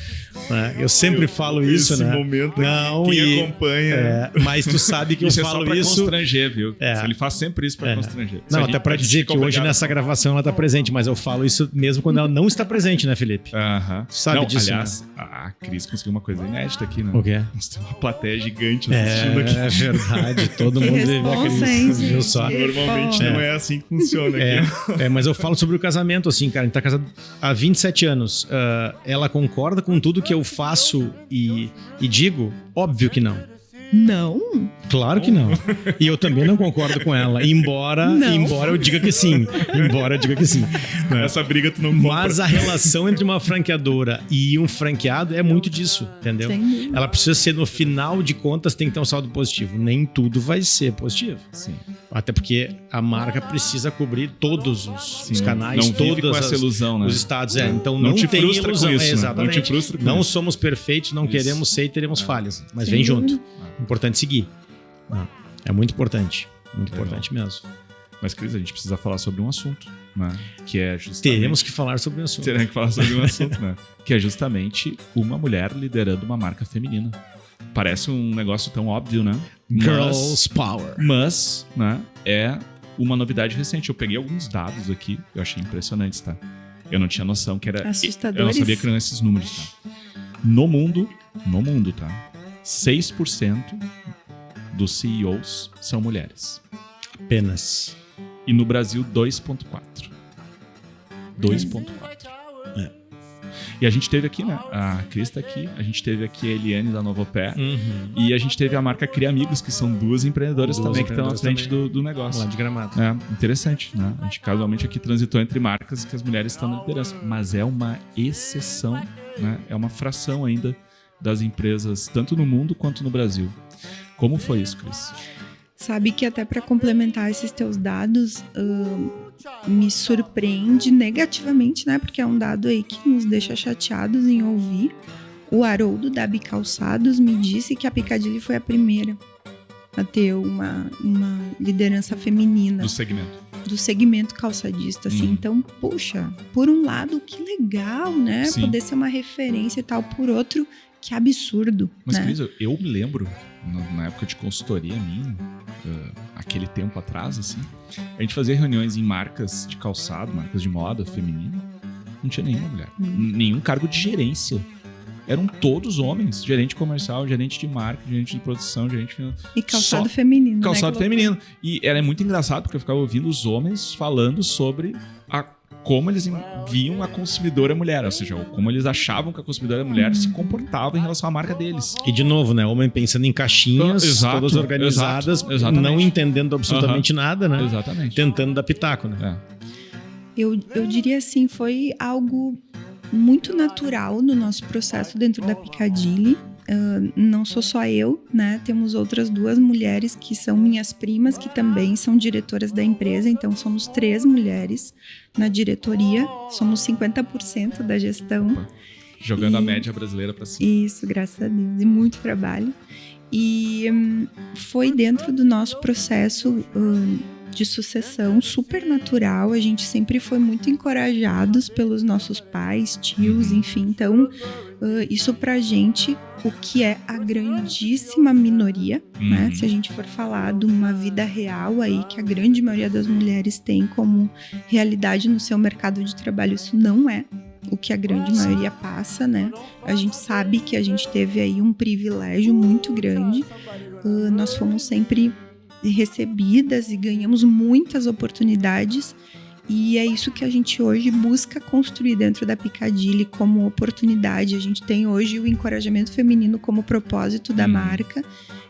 Né? Eu sempre falo isso, né? Momento Não, quem acompanha... mas tu sabe que Isso eu é só falo pra isso... constranger, viu? É. Ele faz sempre isso pra constranger. Não, até pra dizer que hoje nessa gravação ela tá presente, mas eu falo isso mesmo quando ela não está presente, né, Felipe? Aham. Tu sabe Não, disso, aliás, a Cris conseguiu uma coisa inédita aqui, né? O quê? Nós temos uma plateia gigante assistindo aqui. É verdade, todo Que mundo vê a responsa, hein, Cris, viu gente? só? Normalmente não é assim que funciona aqui. Mas eu falo sobre o casamento, assim, cara. A gente tá casado há 27 anos. Ela concorda com tudo que eu faço e digo? Óbvio que não. Não. Claro que não. E eu também não concordo com ela. Embora eu diga que sim. Essa briga tu não compra. Mas a relação entre uma franqueadora e um franqueado é muito disso, entendeu? Sem dúvida. Ela precisa ser, no final de contas, tem que ter um saldo positivo. Nem tudo vai ser positivo. Sim. Até porque a marca precisa cobrir todos os Sim. canais, Não vive todas com essa ilusão, né? os estados. Então Não não te tem frustra ilusão. com isso, né? Exatamente. Não te frustra com Não isso. somos perfeitos, não Isso. queremos ser e teremos falhas. Mas Sem vem dúvida. junto. Importante seguir. É muito importante. Muito Legal. importante mesmo. Mas, Cris, a gente precisa falar sobre um assunto, né? Que é justamente... Teremos que falar sobre o assunto. Teremos que falar sobre um assunto, né? Que é justamente uma mulher liderando uma marca feminina. Parece um negócio tão óbvio, né? Girls Power. Mas, né? É uma novidade recente. Eu peguei alguns dados aqui, eu achei impressionantes, tá? Eu não tinha noção que era... Assustadores. Eu não sabia que eram esses números, tá? No mundo, tá? 6% dos CEOs são mulheres. Apenas. E no Brasil, 2,4%. 2,4%. É. E a gente teve aqui, né? A Cris tá aqui, a gente teve aqui a Eliane da Novopé Uhum. e a gente teve a marca Cria Amigos, que são duas empreendedoras Duas também que estão à empreendedoras frente também. do negócio. Lá de Gramado. É, interessante, né? A gente casualmente aqui transitou entre marcas que as mulheres estão na liderança, mas é uma exceção, né? É uma fração ainda das empresas, tanto no mundo quanto no Brasil. Como foi isso, Cris? sabe que até para complementar esses teus dados, me surpreende negativamente, né? Porque é um dado aí que nos deixa chateados em ouvir. O Haroldo da Bicalçados me disse que a Piccadilly foi a primeira a ter uma liderança feminina. Do segmento calçadista, assim. Então, puxa, por um lado, que legal, né? Sim. Poder ser uma referência e tal. Por outro, que absurdo, Mas, né? Cris, eu me lembro, na época de consultoria minha, aquele tempo atrás, assim, a gente fazia reuniões em marcas de calçado, marcas de moda feminina, não tinha nenhuma mulher. Nenhum cargo de gerência. Eram todos homens, gerente comercial, gerente de marketing, gerente de produção, gerente financeiro. E calçado feminino, Calçado né? feminino. E era muito engraçado, porque eu ficava ouvindo os homens falando sobre como eles viam a consumidora mulher, ou seja, como eles achavam que a consumidora mulher se comportava em relação à marca deles. E de novo, né? Homem pensando em caixinhas, Exato, todas organizadas, exatamente. não entendendo absolutamente nada, né? Exatamente. Tentando dar pitaco, né? Eu diria assim, foi algo muito natural no nosso processo dentro da Piccadilly. Não sou só eu, né? Temos outras 2 mulheres que são minhas primas, que também são diretoras da empresa. Então, somos 3 mulheres na diretoria. Somos 50% da gestão. Jogando a média brasileira para cima. Isso, graças a Deus. E muito trabalho. E foi dentro do nosso processo de sucessão super natural. A gente sempre foi muito encorajados pelos nossos pais, tios, enfim. Então, isso pra gente, o que é a grandíssima minoria, né? Se a gente for falar de uma vida real aí, que a grande maioria das mulheres tem como realidade no seu mercado de trabalho, isso não é o que a grande maioria passa, né? A gente sabe que a gente teve aí um privilégio muito grande. Nós fomos sempre recebidas e ganhamos muitas oportunidades, e é isso que a gente hoje busca construir dentro da Piccadilly como oportunidade. A gente tem hoje o encorajamento feminino como propósito da marca,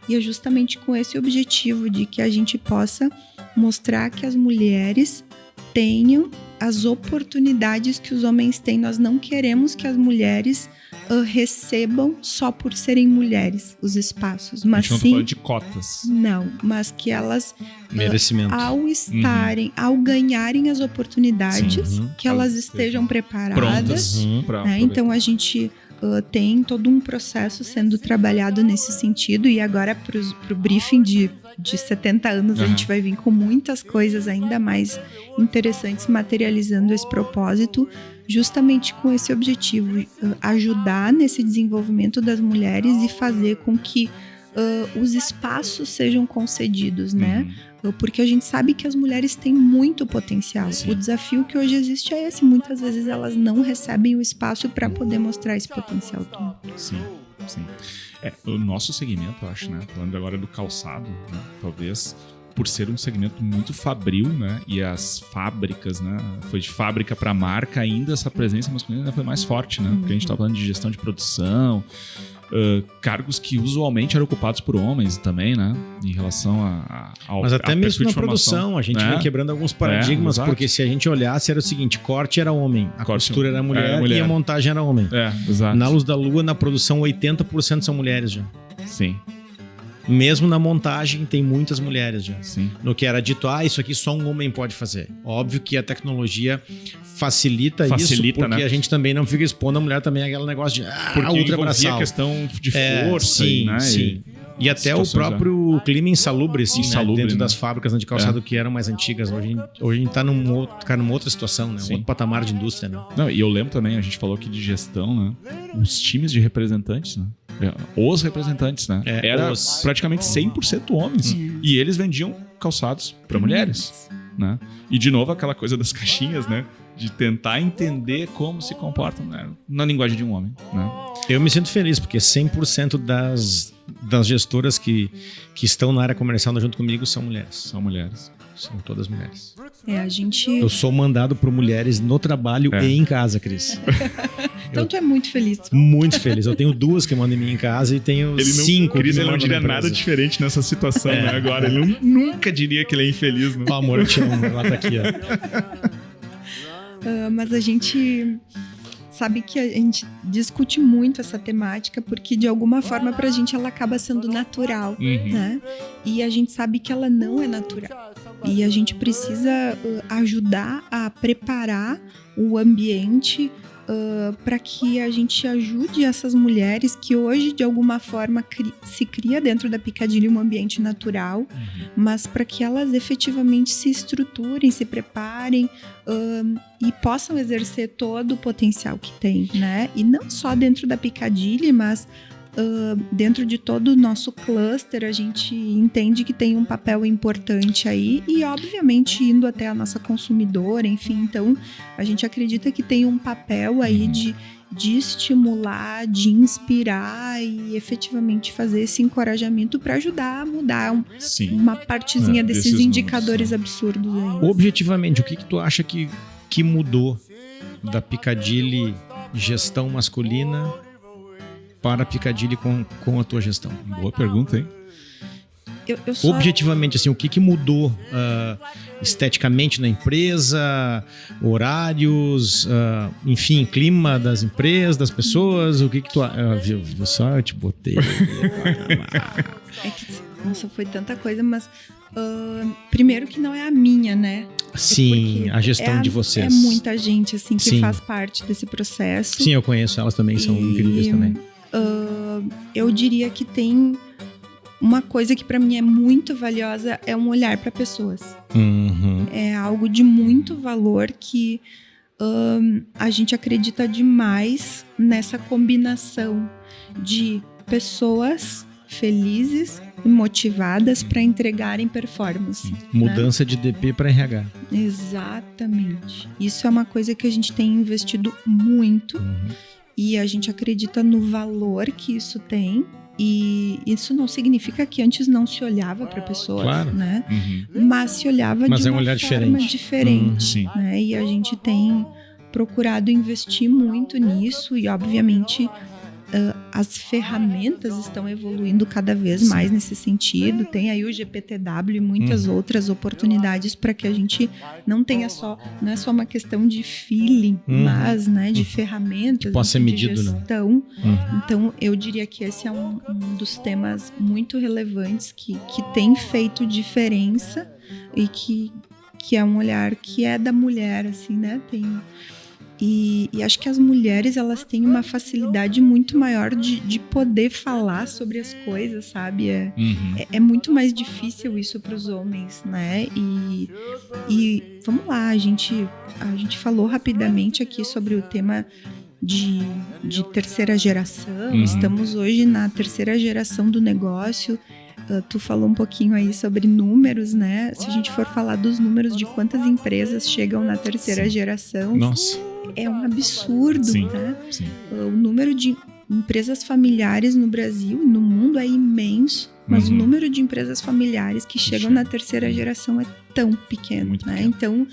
e é justamente com esse objetivo de que a gente possa mostrar que as mulheres tenham as oportunidades que os homens têm. Nós não queremos que as mulheres recebam só por serem mulheres os espaços, mas a gente não tá falando de cotas. Não, mas que elas Merecimento. ao estarem, ao ganharem as oportunidades, que elas estejam preparadas, Prontas. né? Então a gente tem todo um processo sendo trabalhado nesse sentido, e agora pro briefing de 70 anos a gente vai vir com muitas coisas ainda mais interessantes materializando esse propósito, justamente com esse objetivo, ajudar nesse desenvolvimento das mulheres e fazer com que os espaços sejam concedidos, né? Porque a gente sabe que as mulheres têm muito potencial. Sim. O desafio que hoje existe é esse. Muitas vezes elas não recebem o espaço para poder mostrar esse potencial todo. Sim. O nosso segmento, eu acho, né? Falando agora do calçado, né? Talvez por ser um segmento muito fabril, né? E as fábricas, né? Foi de fábrica para marca, ainda essa presença masculina foi mais forte, né? Porque a gente tá falando de gestão de produção, cargos que usualmente eram ocupados por homens também, né? Em relação ao Mas até mesmo na perfil de formação, produção, a gente né? vem quebrando alguns paradigmas, exato. porque se a gente olhasse, era o seguinte: corte era homem, a costura era mulher, e a montagem era homem. Exato. Na Luz da Lua, na produção, 80% são mulheres já. Sim. Mesmo na montagem, tem muitas mulheres já. Sim. No que era dito, isso aqui só um homem pode fazer. Óbvio que a tecnologia facilita isso, porque né? a gente também não fica expondo a mulher também aquele negócio de porque ultrabraçal. A questão de força, sim, né? Sim. E até o próprio clima insalubre, assim, insalubre, dentro né? das fábricas de calçado que eram mais antigas. Hoje a gente tá numa outra situação, né? Um outro patamar de indústria, né? Não, e eu lembro também, a gente falou aqui de gestão, né? Os times de representantes, né? Os representantes, né? Era praticamente 100% homens. E eles vendiam calçados para mulheres, né? E de novo aquela coisa das caixinhas, né? De tentar entender como se comportam, né? Na linguagem de um homem, né? Eu me sinto feliz, porque 100% das gestoras que estão na área comercial junto comigo são mulheres. São mulheres. São todas mulheres. A gente... Eu sou mandado por mulheres no trabalho e em casa, Cris. Então tu é muito feliz. Muito feliz. Eu tenho 2 que mandam em mim em casa e tenho 5 Cris, que ele não diria nada diferente nessa situação, né? Agora, ele nunca diria que ele é infeliz, né? O amor, eu te amo. Ela tá aqui, ó. Mas a gente sabe que a gente discute muito essa temática porque, de alguma forma, pra gente ela acaba sendo natural, né? E a gente sabe que ela não é natural. E a gente precisa ajudar a preparar o ambiente para que a gente ajude essas mulheres que hoje, de alguma forma, se cria dentro da Picadilly um ambiente natural, mas para que elas efetivamente se estruturem, se preparem e possam exercer todo o potencial que tem, né? E não só dentro da Picadilly, mas dentro de todo o nosso cluster, a gente entende que tem um papel importante aí e, obviamente, indo até a nossa consumidora, enfim. Então, a gente acredita que tem um papel aí de estimular, de inspirar e efetivamente fazer esse encorajamento para ajudar a mudar uma partezinha desses indicadores absurdos aí. Objetivamente, o que tu acha que mudou da Picadilly gestão masculina para a Picadilly com a tua gestão? Boa pergunta, hein? Eu só... Objetivamente, assim, o que mudou esteticamente na empresa, horários, enfim, clima das empresas, das pessoas, o que tu... viu só, eu te botei. Nossa, foi tanta coisa, mas primeiro que não é a minha, né? Sim, porque a gestão de vocês. É muita gente, assim, que faz parte desse processo. Sim, eu conheço, elas também são incríveis também. Eu diria que tem uma coisa que para mim é muito valiosa, é um olhar para pessoas. É algo de muito valor que a gente acredita demais nessa combinação de pessoas felizes e motivadas para entregarem performance. Mudança de DP para RH. Exatamente. Isso é uma coisa que a gente tem investido muito. E a gente acredita no valor que isso tem. E isso não significa que antes não se olhava para pessoas, claro. Né? Mas se olhava de uma olhar forma diferente. Né? E a gente tem procurado investir muito nisso e, obviamente, as ferramentas estão evoluindo cada vez mais nesse sentido. Tem aí o GPTW e muitas outras oportunidades para que a gente não tenha não é só uma questão de feeling, mas, né, de ferramentas, que possa ser medido, de gestão. Então, eu diria que esse é um dos temas muito relevantes que tem feito diferença e que é um olhar que é da mulher, assim, né? E acho que as mulheres, elas têm uma facilidade muito maior de poder falar sobre as coisas, sabe? É muito mais difícil isso para os homens, né? E vamos lá, a gente falou rapidamente aqui sobre o tema de terceira geração. Estamos hoje na terceira geração do negócio. Tu falou um pouquinho aí sobre números, né? Se a gente for falar dos números de quantas empresas chegam na terceira geração... Nossa... É um absurdo, né? O número de empresas familiares no Brasil e no mundo é imenso, mas o número de empresas familiares que chegam na terceira geração é tão pequeno, né? Pequeno. Então,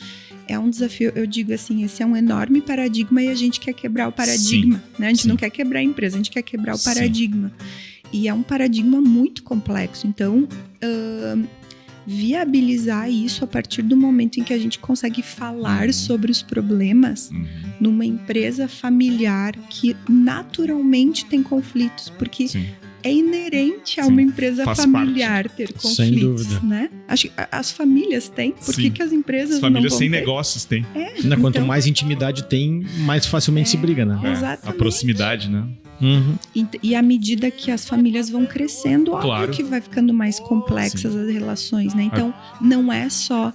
é um desafio, eu digo assim, esse é um enorme paradigma e a gente quer quebrar o paradigma, né? A gente não quer quebrar a empresa, a gente quer quebrar o paradigma. E é um paradigma muito complexo, então... viabilizar isso a partir do momento em que a gente consegue falar sobre os problemas numa empresa familiar que naturalmente tem conflitos, porque é inerente a uma empresa familiar ter conflitos, sem dúvida, né? Acho que as famílias têm, por que as empresas as famílias não sem ter? Negócios têm. Quanto mais intimidade tem, mais facilmente se briga, né? Exatamente. A proximidade, né? E à medida que as famílias vão crescendo, óbvio que vai ficando mais complexas as relações, né? Então, não é só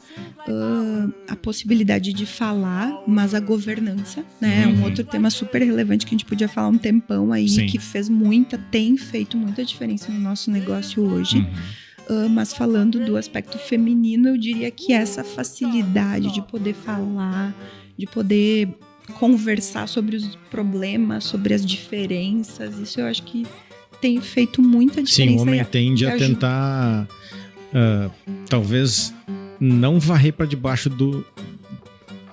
a possibilidade de falar, mas a governança, né? É um outro tema super relevante que a gente podia falar um tempão aí, que tem feito muita diferença no nosso negócio hoje. Mas falando do aspecto feminino, eu diria que essa facilidade de poder falar, de poder conversar sobre os problemas, sobre as diferenças, isso eu acho que tem feito muita diferença. Sim, o homem tende a tentar talvez não varrer para debaixo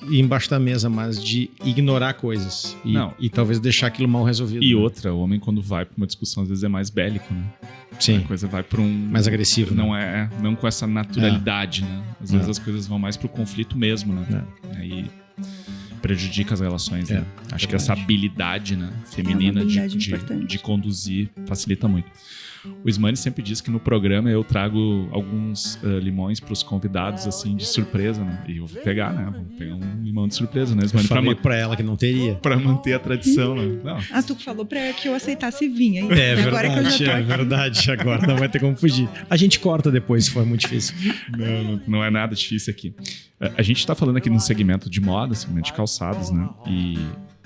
embaixo da mesa, mas de ignorar coisas e talvez deixar aquilo mal resolvido. E outra, o homem quando vai para uma discussão às vezes é mais bélico, né? Sim. A coisa vai para mais agressivo, não com essa naturalidade, né? Às vezes as coisas vão mais pro conflito mesmo, né? prejudica as relações, né? Acho que verdade. essa habilidade, né, feminina habilidade de importante. conduzir facilita muito. O Ismani sempre diz que no programa eu trago alguns limões para os convidados, assim, de surpresa, né? E eu vou pegar, né? Vou pegar um limão de surpresa, né, Eu Ismani? falei pra ela que não teria. Pra manter a tradição, né? Não, Tu falou pra que eu aceitasse vinho, hein? É Agora que eu verdade, já tô é aqui. verdade. Agora não vai ter como fugir. A gente corta depois, se for muito difícil. não é nada difícil aqui. A gente está falando aqui num segmento de moda, segmento de calçados, né? E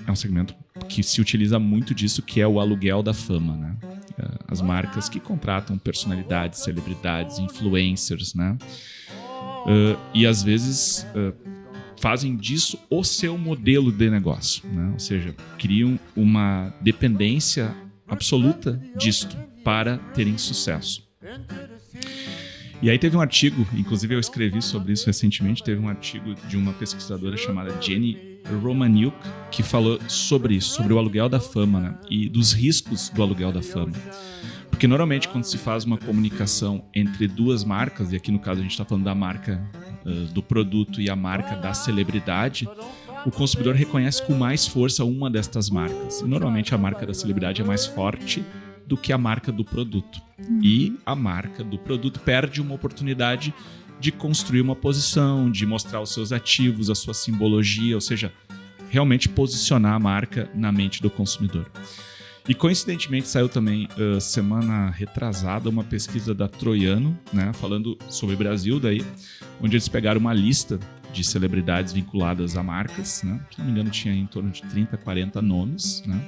é um segmento que se utiliza muito disso, que é o aluguel da fama, né? As marcas que contratam personalidades, celebridades, influencers, né? E às vezes fazem disso o seu modelo de negócio, né? Ou seja, criam uma dependência absoluta disto para terem sucesso. E aí teve um artigo, inclusive eu escrevi sobre isso recentemente, teve um artigo de uma pesquisadora chamada Jenny Romaniuk, que falou sobre isso, sobre o aluguel da fama, né? E dos riscos do aluguel da fama. Porque normalmente quando se faz uma comunicação entre duas marcas, e aqui no caso a gente está falando da marca do produto e a marca da celebridade, o consumidor reconhece com mais força uma destas marcas. E normalmente a marca da celebridade é mais forte do que a marca do produto. E a marca do produto perde uma oportunidade de construir uma posição, de mostrar os seus ativos, a sua simbologia, ou seja, realmente posicionar a marca na mente do consumidor. E coincidentemente saiu também semana retrasada uma pesquisa da Troiano, né, falando sobre o Brasil daí, onde eles pegaram uma lista de celebridades vinculadas a marcas, né? Se não me engano tinha em torno de 30, 40 nomes, né?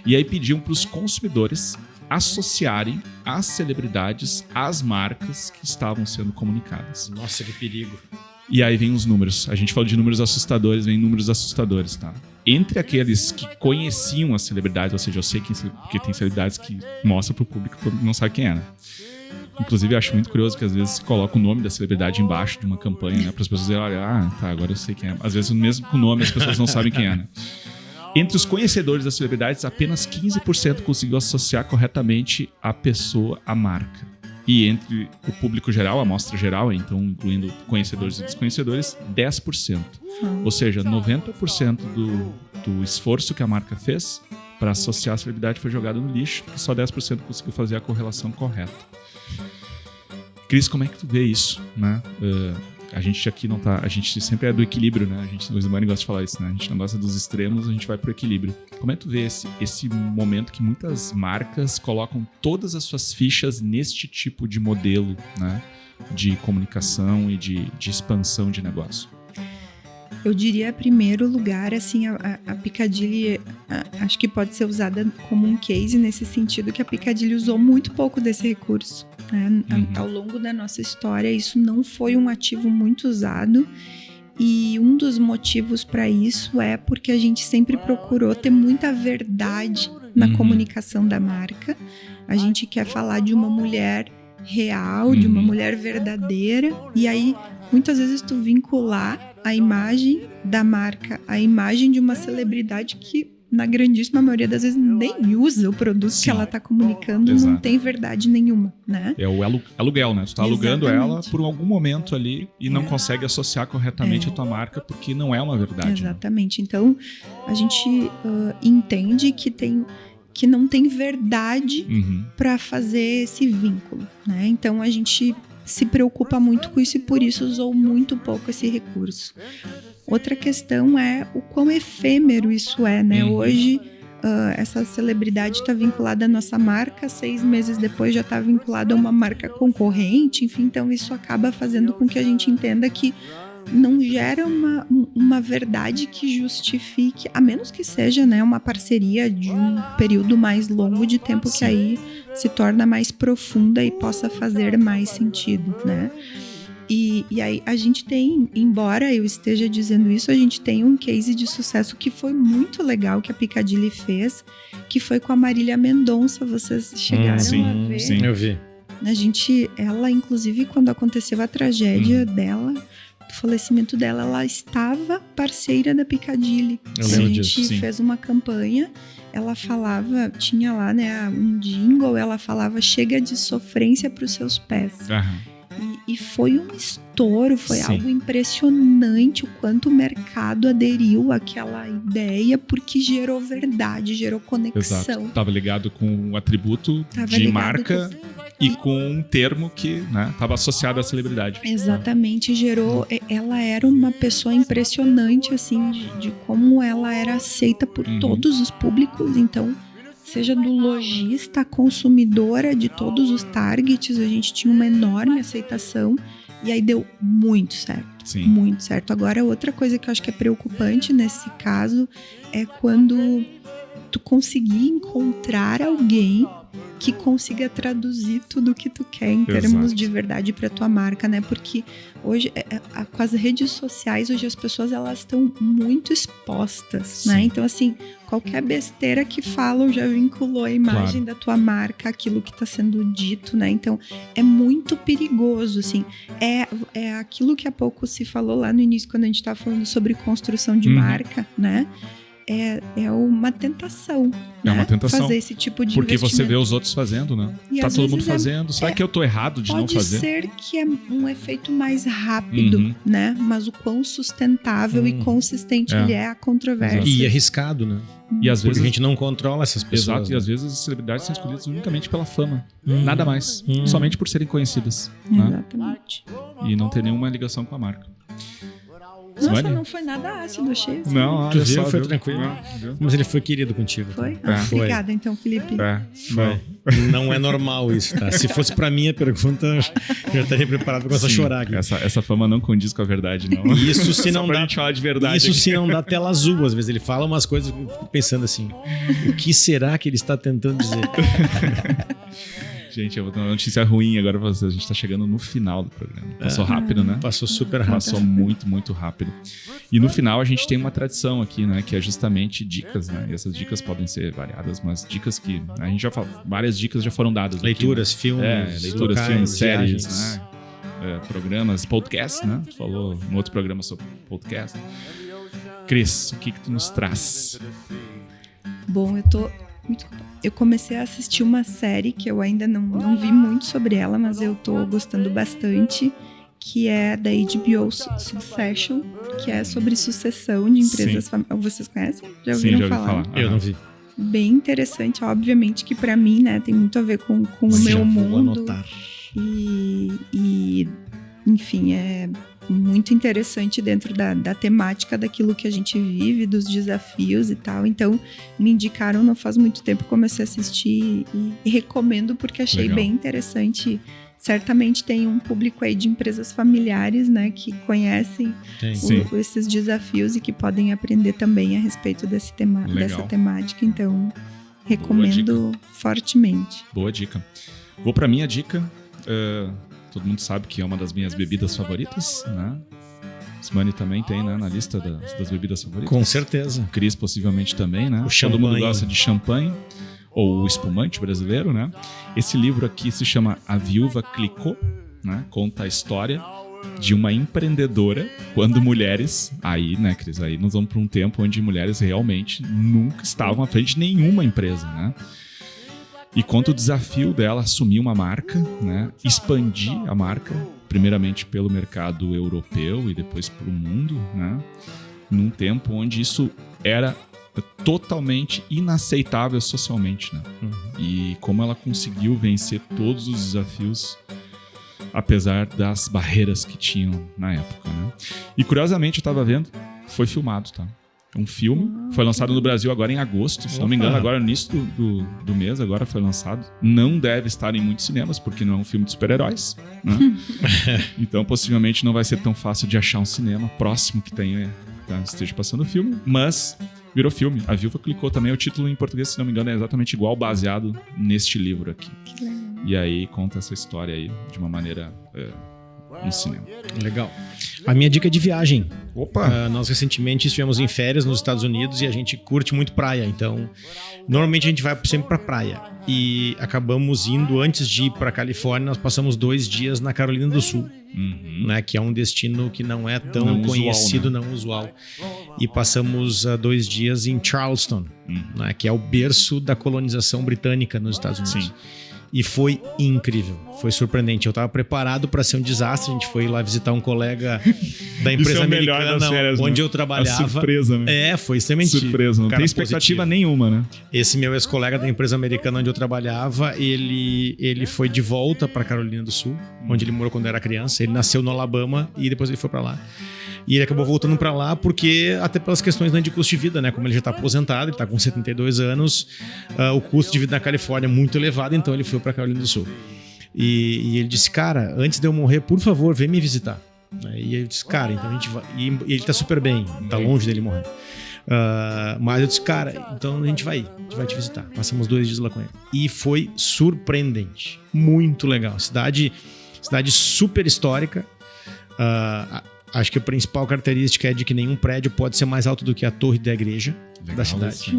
E aí pediam para os consumidores associarem as celebridades às marcas que estavam sendo comunicadas. Nossa, que perigo. E aí vem os números. A gente falou de números assustadores, vem números assustadores, tá? Entre aqueles que conheciam as celebridades, ou seja, eu sei que tem celebridades que mostram pro público que não sabe quem é, né? Inclusive, eu acho muito curioso que às vezes se coloca o nome da celebridade embaixo de uma campanha, né? Para as pessoas dizerem, olha, tá, agora eu sei quem é. Às vezes, mesmo com o nome, as pessoas não sabem quem é, né? Entre os conhecedores das celebridades, apenas 15% conseguiu associar corretamente a pessoa à marca. E entre o público geral, a amostra geral, então incluindo conhecedores e desconhecedores, 10%. Ou seja, 90% do esforço que a marca fez para associar a celebridade foi jogado no lixo, e só 10% conseguiu fazer a correlação correta. Cris, como é que tu vê isso, né? A gente aqui não tá... A gente sempre é do equilíbrio, né? O Ismani gosta de falar isso, né? A gente não gosta dos extremos, a gente vai pro equilíbrio. Como é que tu vê esse momento que muitas marcas colocam todas as suas fichas neste tipo de modelo, né? De comunicação e de expansão de negócio? Eu diria, em primeiro lugar, assim, a Piccadilly acho que pode ser usada como um case nesse sentido que a Piccadilly usou muito pouco desse recurso. Né? Ao longo da nossa história, isso não foi um ativo muito usado e um dos motivos para isso é porque a gente sempre procurou ter muita verdade na comunicação da marca. A gente quer falar de uma mulher real, de uma mulher verdadeira, e aí muitas vezes tu vincular a imagem da marca à imagem de uma celebridade que na grandíssima maioria das vezes nem usa o produto que ela está comunicando, Exato. não tem verdade nenhuma, né? É o aluguel, né? Tu tá alugando Exatamente. ela por algum momento ali e não consegue associar corretamente a tua marca porque não é uma verdade. Exatamente. Então, a gente entende que não tem verdade para fazer esse vínculo, né? Então, a gente se preocupa muito com isso e por isso usou muito pouco esse recurso. Outra questão é o quão efêmero isso é, né? Hoje, essa celebridade está vinculada à nossa marca, 6 meses depois já está vinculada a uma marca concorrente, enfim, então isso acaba fazendo com que a gente entenda que não gera uma verdade que justifique, a menos que seja, né, uma parceria de um período mais longo de tempo. Sim. Que aí se torna mais profunda e possa fazer mais sentido, né? E aí a gente tem, embora eu esteja dizendo isso, a gente tem um case de sucesso que foi muito legal que a Piccadilly fez, que foi com a Marília Mendonça. Vocês chegaram a ver? Sim, eu vi. Ela, inclusive, quando aconteceu a tragédia dela, do falecimento dela, ela estava parceira da Piccadilly. Eu lembro disso, A gente sim. fez uma campanha, ela falava, tinha lá, né, um jingle, ela falava, chega de sofrência para os seus pés. E foi um estouro, foi Sim. algo impressionante o quanto o mercado aderiu àquela ideia, porque gerou verdade, gerou conexão. Exato. Tava ligado com um atributo Tava de ligado marca e com um termo que, né, tava associado à celebridade. Exatamente, ela era uma pessoa impressionante, assim, de como ela era aceita por todos os públicos, então, seja do lojista, consumidora, de todos os targets, a gente tinha uma enorme aceitação, e aí deu muito certo. Sim. Muito certo. Agora, outra coisa que eu acho que é preocupante nesse caso é quando tu conseguir encontrar alguém que consiga traduzir tudo o que tu quer em termos de verdade para tua marca, né? Porque hoje, com as redes sociais, hoje as pessoas elas estão muito expostas, Sim. né? Então, assim, qualquer besteira que falam já vinculou a imagem da tua marca, aquilo que está sendo dito, né? Então, é muito perigoso, assim. É aquilo que há pouco se falou lá no início, quando a gente estava falando sobre construção de marca, né? É uma tentação, É né? uma tentação. Fazer esse tipo de Porque você investimento. vê os outros fazendo, né? E Tá às todo mundo vezes fazendo. Será que eu tô errado de não fazer? Pode ser que é um efeito mais rápido, né? Mas o quão sustentável e consistente ele é a controvérsia. E arriscado, né? E às Porque vezes a gente não controla essas pessoas. Exato, e né? às vezes as celebridades são escolhidas unicamente pela fama. Nada mais. Somente por serem conhecidas. Né? Exatamente. E não ter nenhuma ligação com a marca. Nossa, Simone? não foi nada ácido, achei. Assim. Não, Tu olha viu? só, Foi viu? tranquilo. Não, viu? Mas ele foi querido contigo. Foi? Tá? Ah, Foi. obrigada, então, Felipe. Foi. Não é normal isso, tá? Se fosse pra mim a pergunta, eu já estaria preparado pra começar a Sim, chorar aqui. Essa fama não condiz com a verdade, não. Isso se Só não pra dá. gente falar de verdade. Isso aqui. se não dá tela azul. Às vezes ele fala umas coisas que eu fico pensando assim: o que será que ele está tentando dizer? Gente, eu vou ter uma notícia ruim agora pra vocês. A gente tá chegando no final do programa. Passou rápido, né? Passou super rápido. Passou muito, muito rápido. E no final a gente tem uma tradição aqui, né? Que é justamente dicas, né? E essas dicas podem ser variadas, mas dicas que... A gente já falou, várias dicas já foram dadas Leituras, aqui, filmes, né? Leituras, locais, filmes, séries, viagens. né? Programas, podcast, né? Tu falou um outro programa sobre podcast. Cris, o que tu nos traz? Bom, eu comecei a assistir uma série que eu ainda não vi muito sobre ela, mas eu tô gostando bastante, que é da HBO Succession, que é sobre sucessão de empresas familiares. Vocês conhecem? Já ouviram Sim, já ouvi falar? falar. Eu não vi. Bem interessante, obviamente que pra mim, né, tem muito a ver com o Já meu vou mundo. anotar. E, enfim, é muito interessante dentro da temática daquilo que a gente vive, dos desafios e tal. Então, me indicaram não faz muito tempo, comecei a assistir e recomendo porque achei Legal. bem interessante. Certamente tem um público aí de empresas familiares, né, que conhecem Tem. Sim. esses desafios e que podem aprender também a respeito dessa temática. Então, recomendo fortemente. Boa dica. Vou pra minha dica. Todo mundo sabe que é uma das minhas bebidas favoritas, né? Simone também tem, né, na lista das bebidas favoritas. Com certeza. Cris possivelmente também, né? O Todo champanhe. mundo gosta de champanhe ou o espumante brasileiro, né? Esse livro aqui se chama A Viúva Clicquot, né? Conta a história de uma empreendedora quando mulheres... Aí, né, Cris? Aí nós vamos para um tempo onde mulheres realmente nunca estavam à frente de nenhuma empresa, né? E conta o desafio dela assumir uma marca, né? Expandir a marca, primeiramente pelo mercado europeu e depois para o mundo, né? Num tempo onde isso era totalmente inaceitável socialmente, né? E como ela conseguiu vencer todos os desafios, apesar das barreiras que tinham na época, né? E curiosamente, eu tava vendo, foi filmado, tá? Um filme, foi lançado no Brasil agora em agosto, se não me engano, agora no início do mês, agora foi lançado. Não deve estar em muitos cinemas, porque não é um filme de super-heróis, né? Então, possivelmente não vai ser tão fácil de achar um cinema próximo que tenha, tá, esteja passando o filme, mas virou filme. A Viúva Clicquot também, o título em português, se não me engano, é exatamente igual, baseado neste livro aqui. Que legal. E aí conta essa história aí de uma maneira no cinema. Legal. A minha dica é de viagem. Opa! Nós recentemente estivemos em férias nos Estados Unidos e a gente curte muito praia. Então, normalmente a gente vai sempre pra praia. E acabamos indo, antes de ir pra Califórnia, nós passamos 2 dias na Carolina do Sul, né, que é um destino que não é tão Não conhecido, usual, né? não usual. E passamos 2 dias em Charleston, né, que é o berço da colonização britânica nos Estados Unidos. Sim. E foi incrível, foi surpreendente. Eu tava preparado para ser um desastre. A gente foi lá visitar um colega da empresa americana onde eu trabalhava. A surpresa, né? Foi extremamente surpresa, não tem expectativa nenhuma, né? Esse meu ex-colega da empresa americana onde eu trabalhava, ele foi de volta para Carolina do Sul, onde ele morou quando era criança. Ele nasceu no Alabama e depois ele foi para lá. E ele acabou voltando para lá porque, até pelas questões de custo de vida, né? Como ele já tá aposentado, ele tá com 72 anos, o custo de vida na Califórnia é muito elevado, então ele foi para Carolina do Sul. E ele disse, cara, antes de eu morrer, por favor, vem me visitar. E eu disse, cara, então a gente vai... E ele tá super bem, tá longe dele morrer. Mas eu disse, cara, então a gente vai te visitar. Passamos 2 dias lá com ele. E foi surpreendente. Muito legal. Cidade super histórica. Acho que a principal característica é de que nenhum prédio pode ser mais alto do que a torre da igreja da cidade.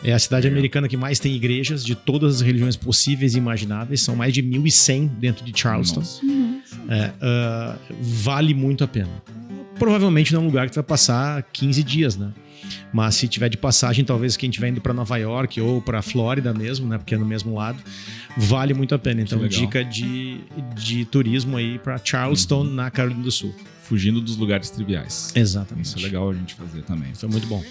É a cidade americana que mais tem igrejas de todas as religiões possíveis e imagináveis. São mais de 1.100 dentro de Charleston. Vale muito a pena. Provavelmente não é um lugar que tu vai passar 15 dias, né? Mas se tiver de passagem, talvez quem estiver indo para Nova York ou para Flórida mesmo, né? Porque é no mesmo lado, vale muito a pena. Então, dica de turismo aí para Charleston, na Carolina do Sul. Fugindo dos lugares triviais. Exatamente. Isso é legal a gente fazer também. Foi muito bom.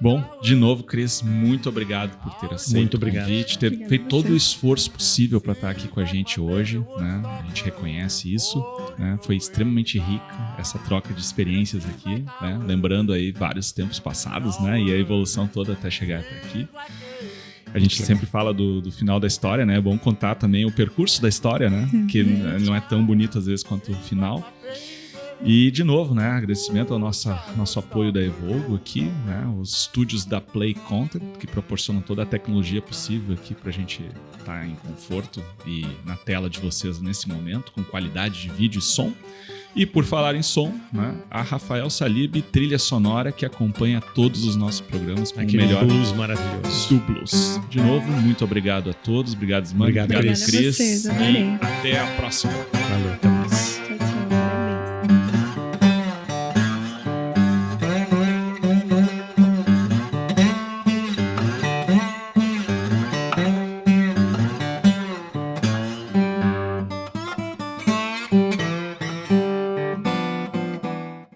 Bom, de novo, Cris, muito obrigado por ter aceito o convite, ter feito todo o esforço possível para estar aqui com a gente hoje, né? A gente reconhece isso, né? Foi extremamente rica essa troca de experiências aqui, né? Lembrando aí vários tempos passados, né? E a evolução toda até chegar até aqui. A gente sempre fala do final da história, né? É bom contar também o percurso da história, né? Que não é tão bonito às vezes quanto o final. E, de novo, né, agradecimento ao nosso apoio da Evolgo aqui, né, os estúdios da Play Content, que proporcionam toda a tecnologia possível aqui pra gente estar em conforto e na tela de vocês nesse momento, com qualidade de vídeo e som. E, por falar em som, né, a Rafael Salib, trilha sonora, que acompanha todos os nossos programas com o melhor blues maravilhoso do blues. De novo, muito obrigado a todos, obrigado, Ismã, obrigado, Cris. Cris, e até a próxima. Valeu, até mais.